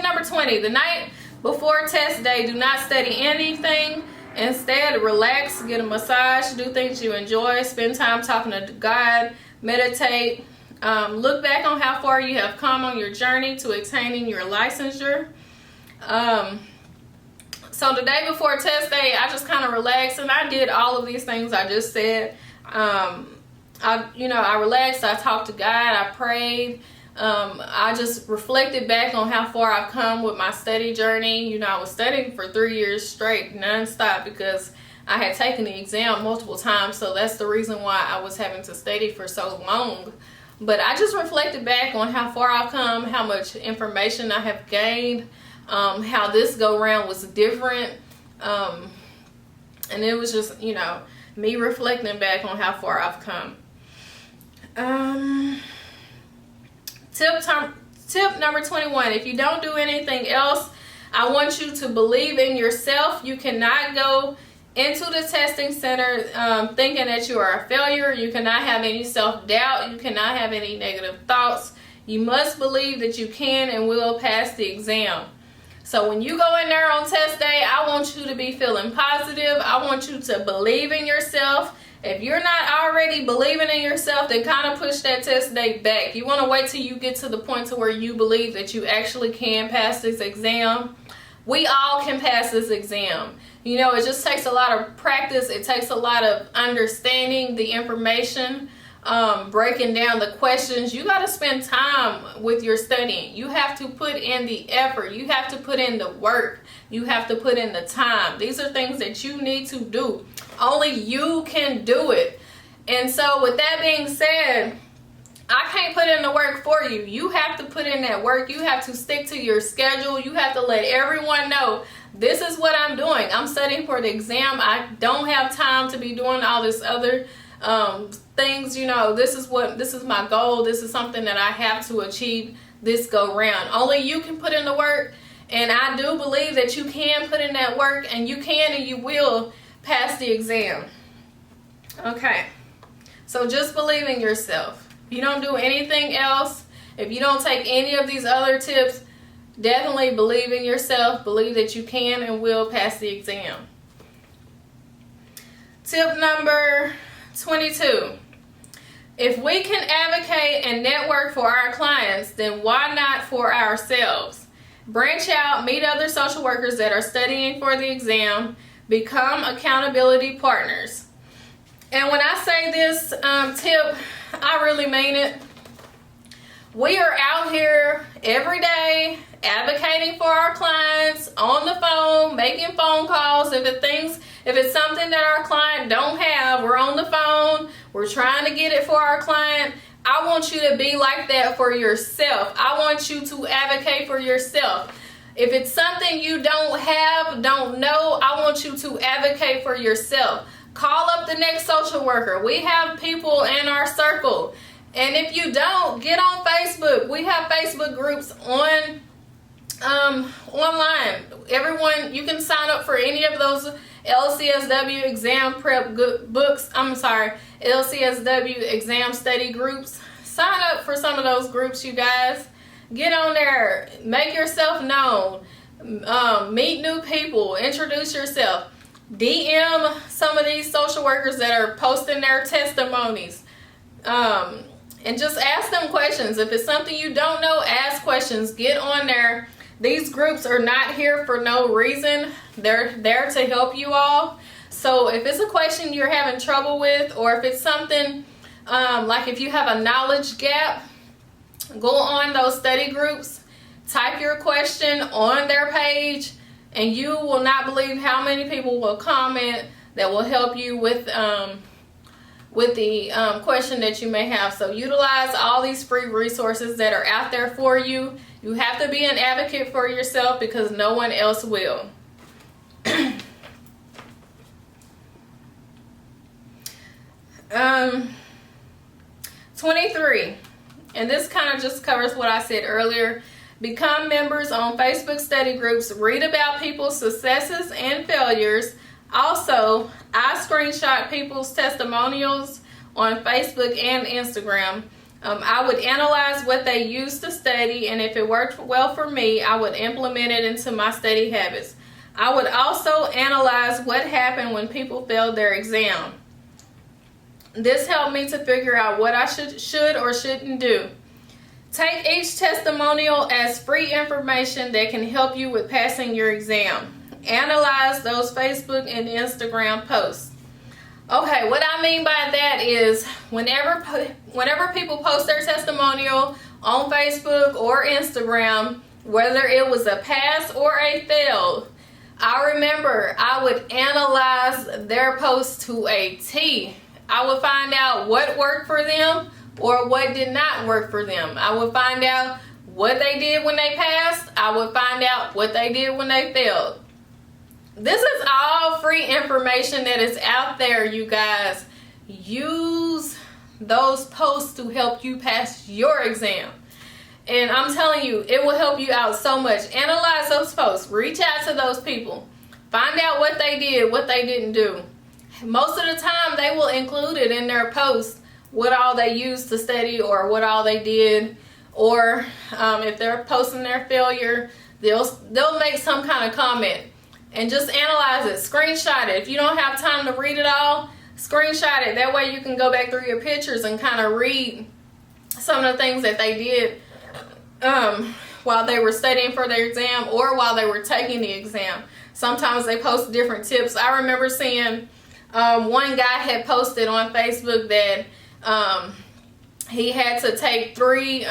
number 20. The night before test day, do not study anything. Instead, relax, get a massage, do things you enjoy, spend time talking to God, meditate, look back on how far you have come on your journey to attaining your licensure. So the day before test day, I just kind of relaxed, and I did all of these things I just said. I relaxed, I talked to God, I prayed. I just reflected back on how far I've come with my study journey. You know, I was studying for 3 years straight, nonstop, because I had taken the exam multiple times, so that's the reason why I was having to study for so long. But I just reflected back on how far I've come, how much information I have gained, how this go round was different, and it was just, you know, me reflecting back on how far I've come. Tip number 21. If you don't do anything else, I want you to believe in yourself. You cannot go into the testing center thinking that you are a failure. You cannot have any self-doubt. You cannot have any negative thoughts. You must believe that you can and will pass the exam. So when you go in there on test day, I want you to be feeling positive. I want you to believe in yourself. If you're not already believing in yourself, then kind of push that test date back. You want to wait till you get to the point to where you believe that you actually can pass this exam. We all can pass this exam. You know, it just takes a lot of practice. It takes a lot of understanding the information, breaking down the questions. You got to spend time with your studying. You have to put in the effort. You have to put in the work. You have to put in the time. These are things that you need to do. Only you can do it. And so with that being said, I can't put in the work for you. You have to put in that work. You have to stick to your schedule. You have to let everyone know, this is what I'm doing. I'm studying for the exam. I don't have time to be doing all this other things. You know, this is my goal. This is something that I have to achieve this go round. Only you can put in the work. And I do believe that you can put in that work, and you can and you will pass the exam. Okay. So just believe in yourself. If you don't do anything else, if you don't take any of these other tips, Definitely believe in yourself. Believe that you can and will pass the exam. Tip number 22. If we can advocate and network for our clients, then why not for ourselves? Branch out, meet other social workers that are studying for the exam, become accountability partners. And when I say this tip, I really mean it. We are out here every day advocating for our clients, on the phone, making phone calls. If it's something that our client don't have, we're on the phone, we're trying to get it for our client. I want you to be like that for yourself. I want you to advocate for yourself. If it's something you don't have, don't know, I want you to advocate for yourself. Call up the next social worker. We have people in our circle. And if you don't, get on Facebook. We have Facebook groups on online. Everyone, you can sign up for any of those LCSW exam prep books. LCSW exam study groups. Sign up for some of those groups, you guys. Get on there. Make yourself known. Meet new people. Introduce yourself. DM some of these social workers that are posting their testimonies. And just ask them questions. If it's something you don't know, ask questions. Get on there. These groups are not here for no reason. They're there to help you all. So if it's a question you're having trouble with, or if it's something like if you have a knowledge gap, go on those study groups, type your question on their page, and you will not believe how many people will comment that will help you with the question that you may have. So utilize all these free resources that are out there for you. You have to be an advocate for yourself because no one else will. 23, and this kind of just covers what I said earlier. Become members on Facebook study groups. Read about people's successes and failures. Also, I screenshot people's testimonials on Facebook and Instagram. I would analyze what they used to study, and if it worked well for me, I would implement it into my study habits. I would also analyze what happened when people failed their exam. This helped me to figure out what I should or shouldn't do. Take each testimonial as free information that can help you with passing your exam. Analyze those Facebook and Instagram posts. Okay, what I mean by that is whenever people post their testimonial on Facebook or Instagram, whether it was a pass or a fail, I remember I would analyze their post to a T. I would find out what worked for them or what did not work for them. I would find out what they did when they passed. I would find out what they did when they failed. This is all free information that is out there, you guys. Use those posts to help you pass your exam. And I'm telling you, it will help you out so much. Analyze those posts. Reach out to those people. Find out what they did, what they didn't do. Most of the time, they will include it in their post, what all they used to study or what all they did. Or if they're posting their failure, they'll make some kind of comment. And just analyze it. Screenshot it. If you don't have time to read it all, screenshot it. That way you can go back through your pictures and kind of read some of the things that they did while they were studying for their exam or while they were taking the exam. Sometimes they post different tips. I remember seeing one guy had posted on Facebook that he had to take 3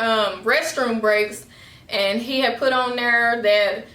restroom breaks, and he had put on there that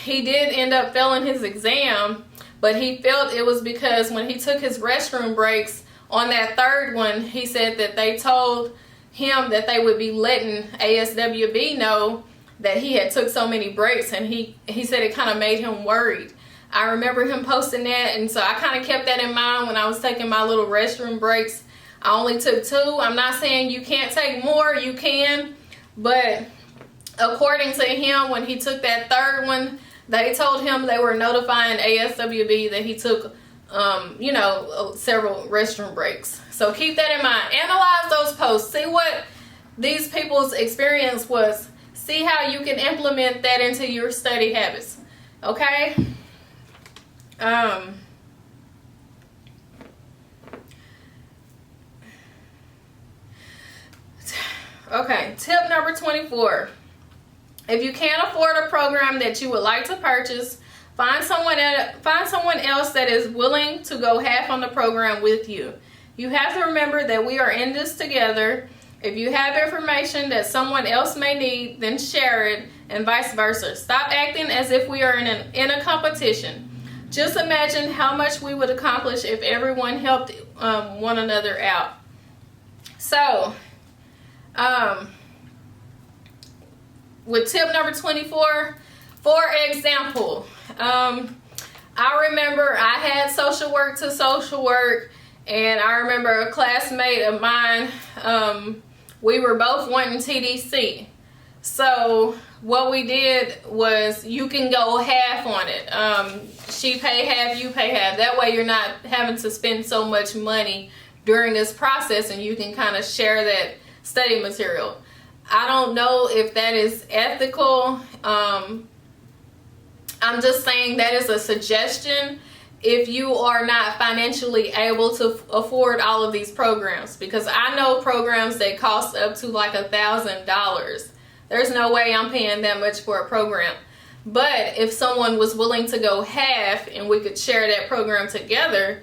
he did end up failing his exam, but he felt it was because when he took his restroom breaks on that 3rd one, he said that they told him that they would be letting ASWB know that he had took so many breaks, and he said it kind of made him worried. I remember him posting that, and so I kind of kept that in mind when I was taking my little restroom breaks. I only took 2. I'm not saying you can't take more, you can, but according to him, when he took that 3rd one, they told him they were notifying ASWB that he took, several restroom breaks. So keep that in mind. Analyze those posts. See what these people's experience was. see how you can implement that into your study habits. Okay? Okay, tip number 24. If you can't afford a program that you would like to purchase, find someone else that is willing to go half on the program with you. You have to remember that we are in this together. If you have information that someone else may need, then share it, and vice versa. Stop acting as if we are in a competition. Just imagine how much we would accomplish if everyone helped one another out. So, with tip number 24, for example, I remember I had social work to social work, and I remember a classmate of mine, we were both wanting TDC. So what we did was, you can go half on it. She pay half, you pay half. That way you're not having to spend so much money during this process, and you can kind of share that study material. I don't know if that is ethical. I'm just saying that is a suggestion if you are not financially able to afford all of these programs, because I know programs that cost up to like $1,000. There's no way I'm paying that much for a program. But if someone was willing to go half and we could share that program together,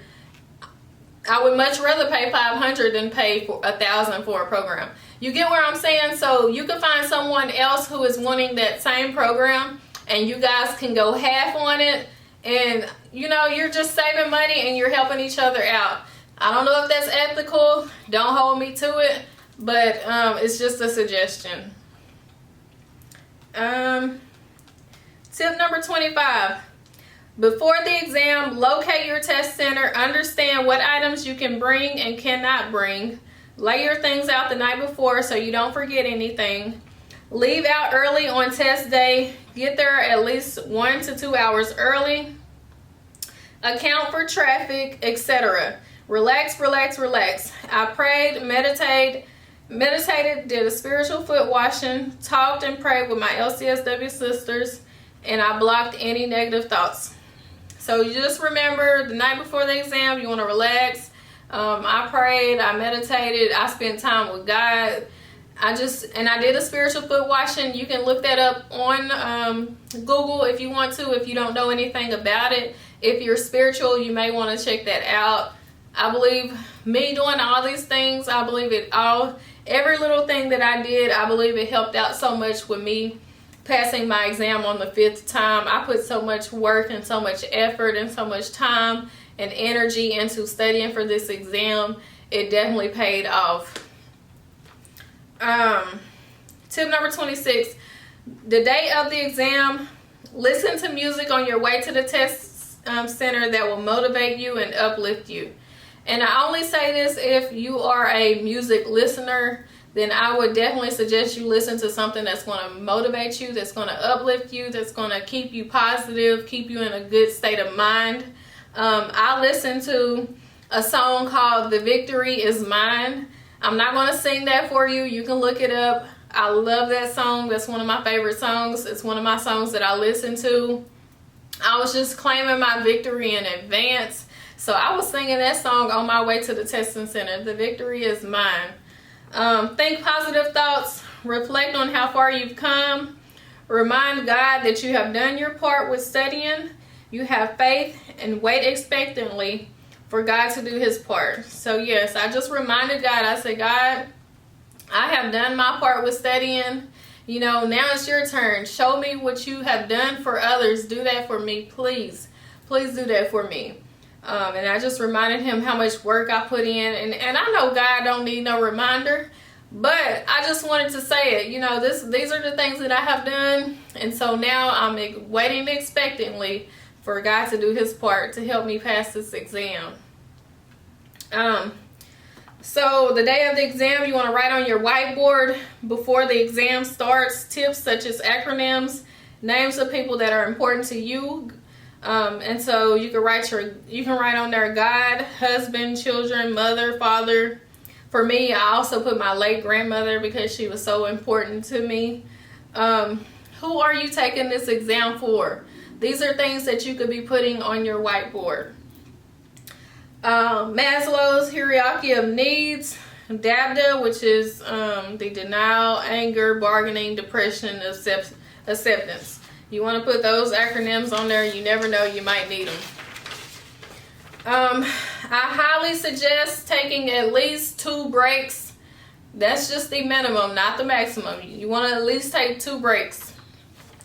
I would much rather pay $500 than pay for $1,000 for a program. You get where I'm saying? So you can find someone else who is wanting that same program, and you guys can go half on it, and you know, you're just saving money and you're helping each other out. I don't know if that's ethical. Don't hold me to it, but it's just a suggestion. Tip number 25. Before the exam, locate your test center. Understand what items you can bring and cannot bring. Lay your things out the night before so you don't forget anything. Leave out early on test day. Get there at least 1 to 2 hours early. Account for traffic, etc. Relax, relax, relax. I prayed, meditated, did a spiritual foot washing, talked and prayed with my LCSW sisters, and I blocked any negative thoughts. So you just remember, the night before the exam, you want to relax. I prayed, I meditated, I spent time with God. I did a spiritual foot washing. You can look that up on Google if you want to, if you don't know anything about it. If you're spiritual, you may want to check that out. I believe me doing all these things, I believe it all. Every little thing that I did, I believe it helped out so much with me passing my exam on the 5th time. I put so much work and so much effort and so much time and energy into studying for this exam. It definitely paid off. Tip number 26. The day of the exam, listen to music on your way to the test center that will motivate you and uplift you. And I only say this if you are a music listener, then I would definitely suggest you listen to something that's going to motivate you, that's going to uplift you, that's going to keep you positive, keep you in a good state of mind. I listened to a song called "The Victory Is Mine." I'm not going to sing that for you. You can look it up. I love that song. That's one of my favorite songs. It's one of my songs that I listen to. I was just claiming my victory in advance. So I was singing that song on my way to the testing center. The victory is mine. Think positive thoughts. Reflect on how far you've come. Remind God that you have done your part with studying. You have faith and wait expectantly for God to do his part. So yes, I just reminded God. I said, God, I have done my part with studying. You know, now it's your turn. Show me what you have done for others. Do that for me, please. Please do that for me. And I just reminded him how much work I put in. And I know God don't need no reminder, but I just wanted to say it. You know, these are the things that I have done. And so now I'm waiting expectantly for God to do his part to help me pass this exam. So the day of the exam, you want to write on your whiteboard before the exam starts tips such as acronyms, names of people that are important to you. And so you can write on there God, husband, children, mother, father. For me, I also put my late grandmother because she was so important to me. Who are you taking this exam for? These are things that you could be putting on your whiteboard. Maslow's hierarchy of needs, DABDA, which is the denial, anger, bargaining, depression, acceptance. You want to put those acronyms on there. You never know, you might need them. I highly suggest taking at least 2 breaks. That's just the minimum, not the maximum. You want to at least take 2 breaks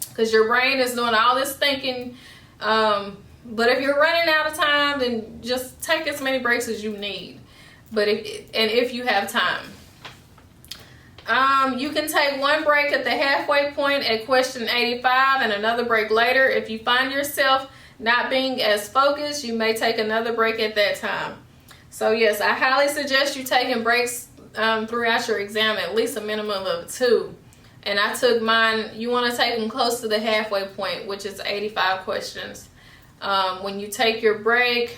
because your brain is doing all this thinking. But if you're running out of time, then just take as many breaks as you need. If you have time. You can take 1 break at the halfway point at question 85 and another break later. If you find yourself not being as focused, you may take another break at that time. So yes, I highly suggest you taking breaks throughout your exam, at least a minimum of 2. And I took mine, you want to take them close to the halfway point, which is 85 questions. When you take your break,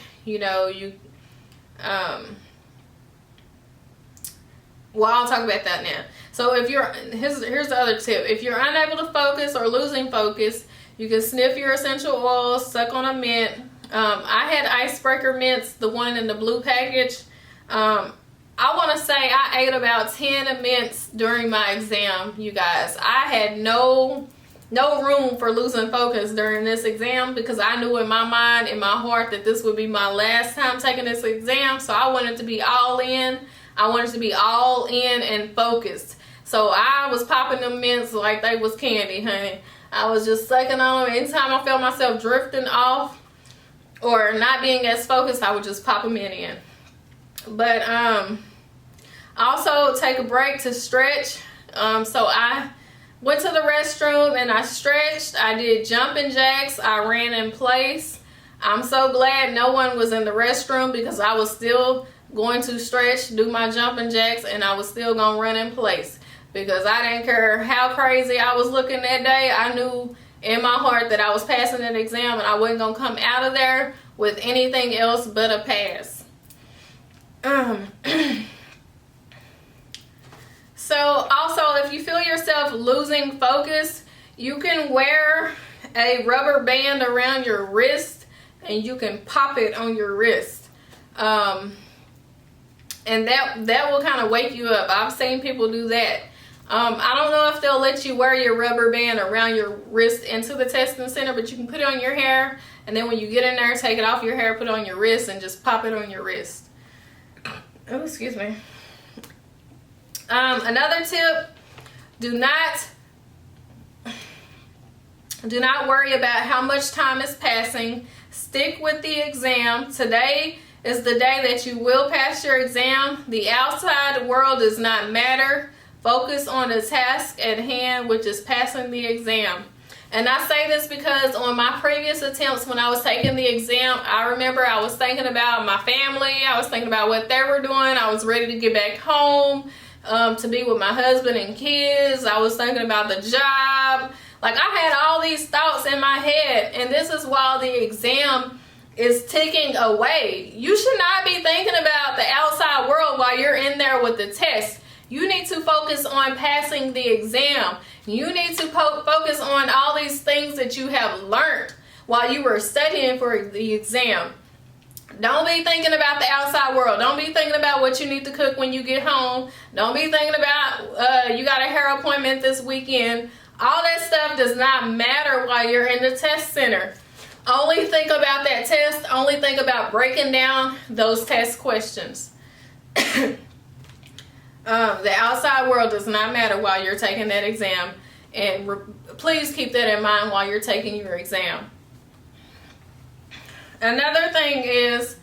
well, I'll talk about that now. So here's the other tip. If you're unable to focus or losing focus, you can sniff your essential oils, suck on a mint. I had icebreaker mints, the one in the blue package. I want to say I ate about 10 mints during my exam, you guys. I had no room for losing focus during this exam because I knew in my mind, in my heart, that this would be my last time taking this exam. So I wanted to be all in. I wanted to be all in and focused. So I was popping them mints like they was candy, honey. I was just sucking on them. Anytime I felt myself drifting off or not being as focused, I would just pop them in. But also take a break to stretch. So I went to the restroom and I stretched. I did jumping jacks. I ran in place. I'm so glad no one was in the restroom because I was still going to stretch, do my jumping jacks, and I was still going to run in place because I didn't care how crazy I was looking that day. I knew in my heart that I was passing that exam and I wasn't going to come out of there with anything else but a pass. So also, if you feel yourself losing focus, you can wear a rubber band around your wrist and you can pop it on your wrist. And that will kind of wake you up. I've seen people do that. I don't know if they'll let you wear your rubber band around your wrist into the testing center, but you can put it on your hair, and then when you get in there, take it off your hair, put it on your wrist, and just pop it on your wrist. Oh, excuse me. Another tip, do not worry about how much time is passing. Stick with the exam. Today is the day that you will pass your exam. The outside world does not matter. Focus on the task at hand, which is passing the exam. And I say this because on my previous attempts when I was taking the exam, I remember I was thinking about my family. I was thinking about what they were doing. I was ready to get back home to be with my husband and kids. I was thinking about the job. Like, I had all these thoughts in my head, and this is while the exam is ticking away. You should not be thinking about the outside world while you're in there with the test. You need to focus on passing the exam. You need to focus on all these things that you have learned while you were studying for the exam. Don't be thinking about the outside world. Don't be thinking about what you need to cook when you get home. Don't be thinking about you got a hair appointment this weekend. All that stuff does not matter while you're in the test center. Only think about that test. Only think about breaking down those test questions. The outside world does not matter while you're taking that exam. And please keep that in mind while you're taking your exam. Another thing is,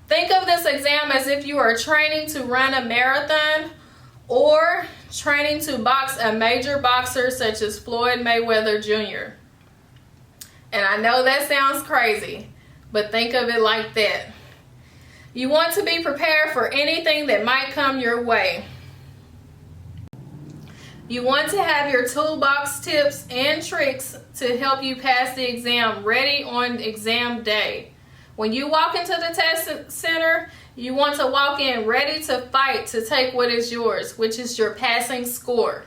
think of this exam as if you are training to run a marathon or training to box a major boxer such as Floyd Mayweather Jr. And I know that sounds crazy, but think of it like that. You want to be prepared for anything that might come your way. You want to have your toolbox tips and tricks to help you pass the exam ready on exam day. When you walk into the test center, you want to walk in ready to fight to take what is yours, which is your passing score.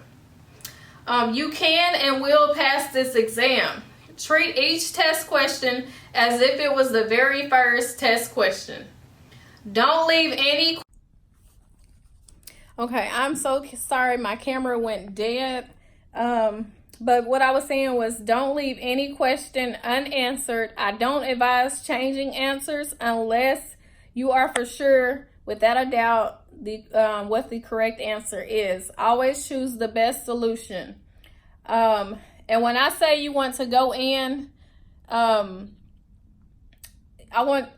You can and will pass this exam. Treat each test question as if it was the very first test question. Don't leave any... Okay, I'm so sorry my camera went dead. But what I was saying was, don't leave any question unanswered. I don't advise changing answers unless you are for sure, without a doubt, what the correct answer is. Always choose the best solution. And when I say you want to go in, I want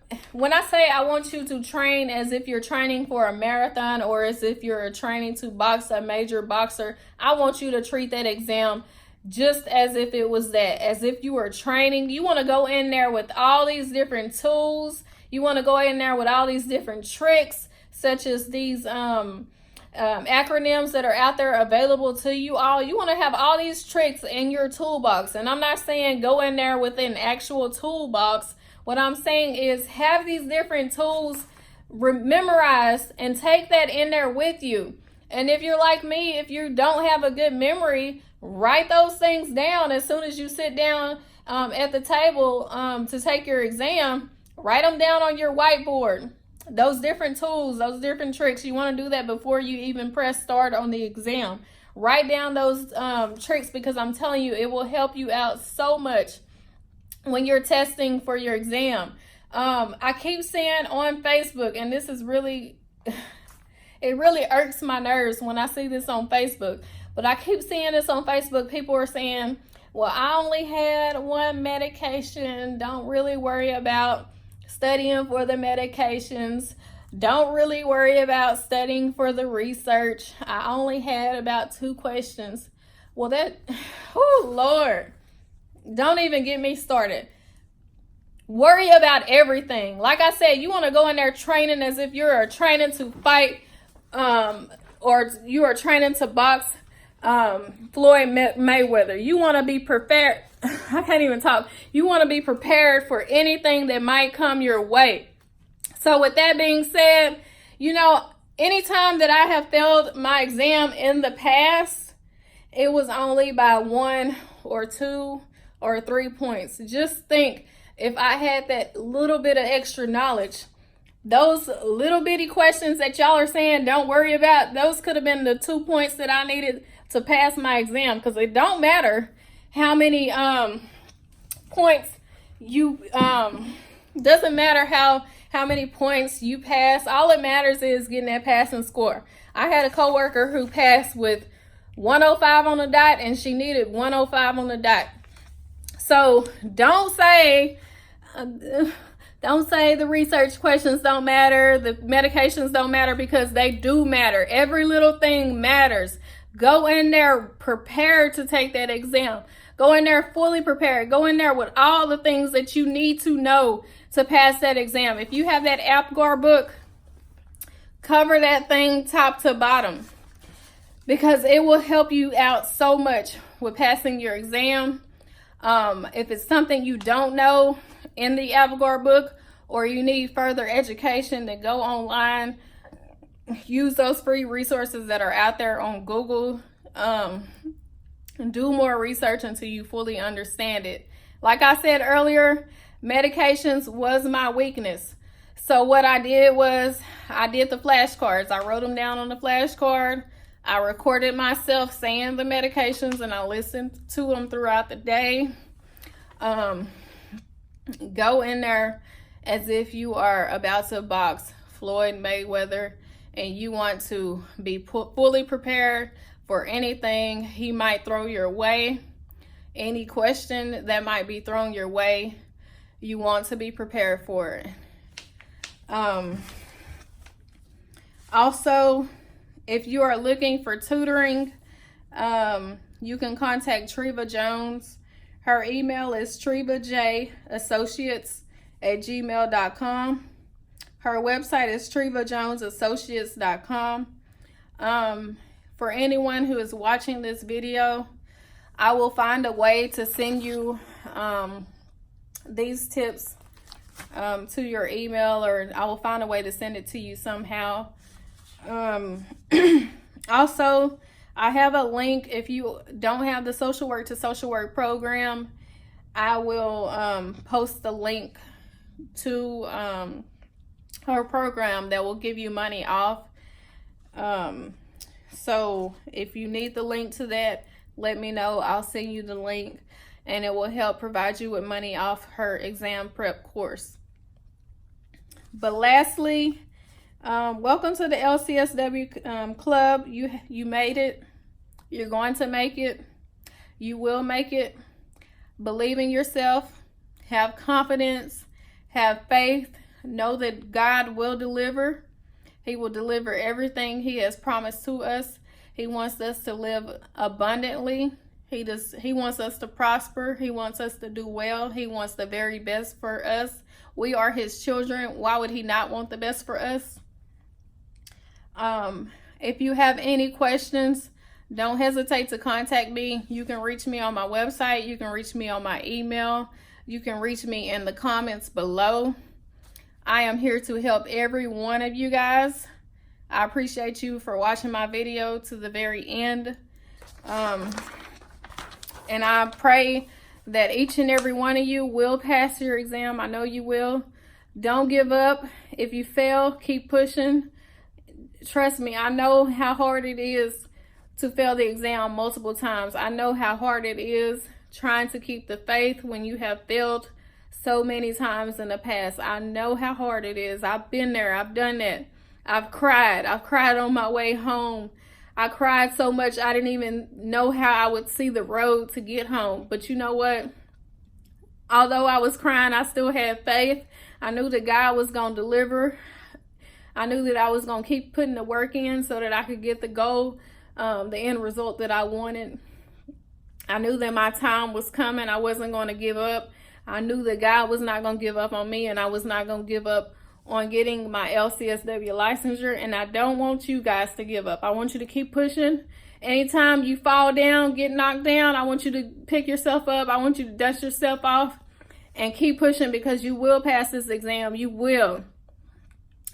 you to train as if you're training for a marathon, or as if you're training to box a major boxer. I want you to treat that exam just as if it was that, as if you were training. You want to go in there with all these different tools. You want to go in there with all these different tricks, such as these acronyms that are out there available to you all. You want to have all these tricks in your toolbox. And I'm not saying go in there with an actual toolbox. What I'm saying is have these different tools memorized and take that in there with you. And if you're like me, if you don't have a good memory, write those things down as soon as you sit down at the table to take your exam. Write them down on your whiteboard. Those different tools, those different tricks, you want to do that before you even press start on the exam. Write down those tricks, because I'm telling you, it will help you out so much when you're testing for your exam. I keep seeing on Facebook, and this is really, it really irks my nerves when I see this on Facebook, but I keep seeing this on Facebook. People are saying, well, I only had one medication. Don't really worry about studying for the medications. Don't really worry about studying for the research. I only had about 2 questions. Well, oh Lord, don't even get me started. Worry about everything. Like I said, you want to go in there training as if you're training to fight, or you are training to box Floyd Mayweather. You want to be prepared. I can't even talk. You want to be prepared for anything that might come your way. So with that being said, you know, anytime that I have failed my exam in the past, it was only by 1 or 2 or 3 points. Just think, if I had that little bit of extra knowledge, those little bitty questions that y'all are saying don't worry about, those could have been the 2 points that I needed to pass my exam. Because it don't matter how many points you doesn't matter how many points you pass. All it matters is getting that passing score. I had a coworker who passed with 105 on the dot, and she needed 105 on the dot. So don't say the research questions don't matter, the medications don't matter, because they do matter. Every little thing matters. Go in there prepared to take that exam. Go in there fully prepared. Go in there with all the things that you need to know to pass that exam. If you have that Apgar book, cover that thing top to bottom, because it will help you out so much with passing your exam. If it's something you don't know in the Apgar book, or you need further education, then go online. Use those free resources that are out there on Google. And do more research until you fully understand it. Like I said earlier, medications was my weakness. So what I did was I did the flashcards. I wrote them down on the flashcard. I recorded myself saying the medications, and I listened to them throughout the day. Go in there as if you are about to box Floyd Mayweather, and you want to be fully prepared for anything he might throw your way. Any question that might be thrown your way, you want to be prepared for it. Also, if you are looking for tutoring, you can contact Treva Jones. Her email is trevajAssociates@gmail.com. Her website is trevajonesassociates.com. For anyone who is watching this video, I will find a way to send you these tips to your email, or I will find a way to send it to you somehow. Also, I have a link. If you don't have the social work to social work program, I will post the link to her program that will give you money off. So if you need the link to that, let me know. I'll send you the link, and it will help provide you with money off her exam prep course. But lastly, welcome to the LCSW club. You made it. You're going to make it. You will make it. Believe in yourself. Have confidence. Have faith. Know that God will deliver. He will deliver everything He has promised to us. He wants us to live abundantly. He wants us to prosper. He wants us to do well. He wants the very best for us. We are His children. Why would He not want the best for us? If you have any questions, don't hesitate to contact me. You can reach me on my website. You can reach me on my email. You can reach me in the comments below. I am here to help every one of you guys. I appreciate you for watching my video to the very end. And I pray that each and every one of you will pass your exam. I know you will. Don't give up. If you fail, keep pushing. Trust me, I know how hard it is to fail the exam multiple times. I know how hard it is trying to keep the faith when you have failed so many times in the past. I know how hard it is. I've been there. I've done that. I've cried. I've cried on my way home. I cried so much I didn't even know how I would see the road to get home. But you know what? Although I was crying, I still had faith. I knew that God was going to deliver. I knew that I was going to keep putting the work in so that I could get the goal, the end result that I wanted. I knew that my time was coming. I wasn't going to give up. I knew that God was not going to give up on me, and I was not going to give up on getting my LCSW licensure. And I don't want you guys to give up. I want you to keep pushing. Anytime you fall down, get knocked down, I want you to pick yourself up. I want you to dust yourself off and keep pushing, because you will pass this exam. You will.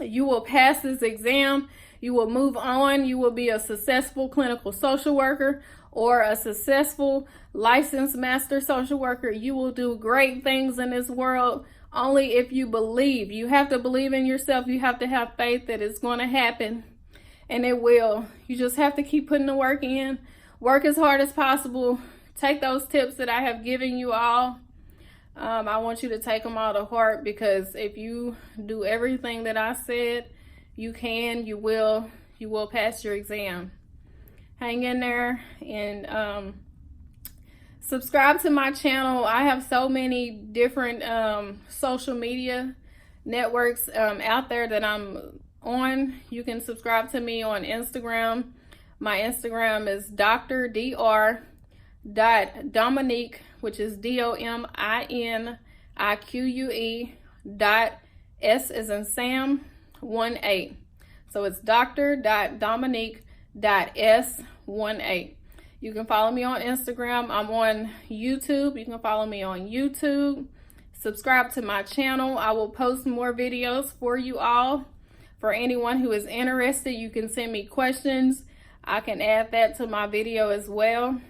You will pass this exam. You will move on. You will be a successful clinical social worker or a successful licensed master social worker. You will do great things in this world only if you believe. You have to believe in yourself. You have to have faith that it's going to happen, and it will. You just have to keep putting the work in. Work as hard as possible. Take those tips that I have given you all. I want you to take them all to heart, because if you do everything that I said, you will pass your exam. Hang in there, and subscribe to my channel. I have so many different social media networks out there that I'm on. You can subscribe to me on Instagram. My Instagram is dr.dominique, which is DOMINIQUE .S as in Sam 18. So it's dr.dominique.s18. You can follow me on Instagram. I'm on YouTube. You can follow me on YouTube. Subscribe to my channel. I will post more videos for you all. For anyone who is interested, you can send me questions. I can add that to my video as well.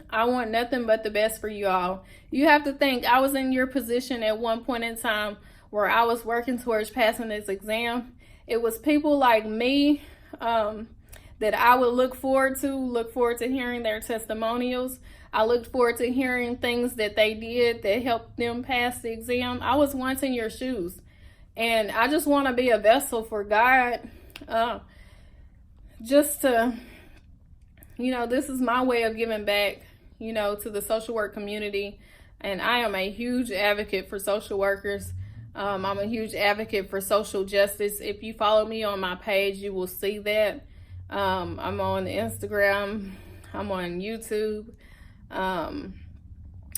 I want nothing but the best for you all. You have to think, I was in your position at one point in time where I was working towards passing this exam. It was people like me that I would look forward to hearing their testimonials. I looked forward to hearing things that they did that helped them pass the exam. I was once in your shoes, and I just want to be a vessel for God. Just to, this is my way of giving back, to the social work community. And I am a huge advocate for social workers. I'm a huge advocate for social justice. If you follow me on my page, you will see that. I'm on Instagram. I'm on YouTube. I'm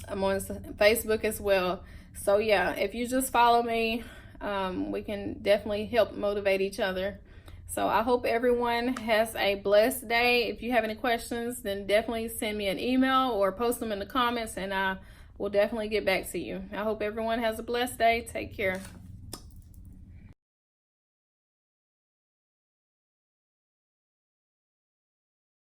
on Facebook as well. So yeah, if you just follow me, we can definitely help motivate each other. So I hope everyone has a blessed day. If you have any questions, then definitely send me an email or post them in the comments, and I will definitely get back to you. I hope everyone has a blessed day. Take care.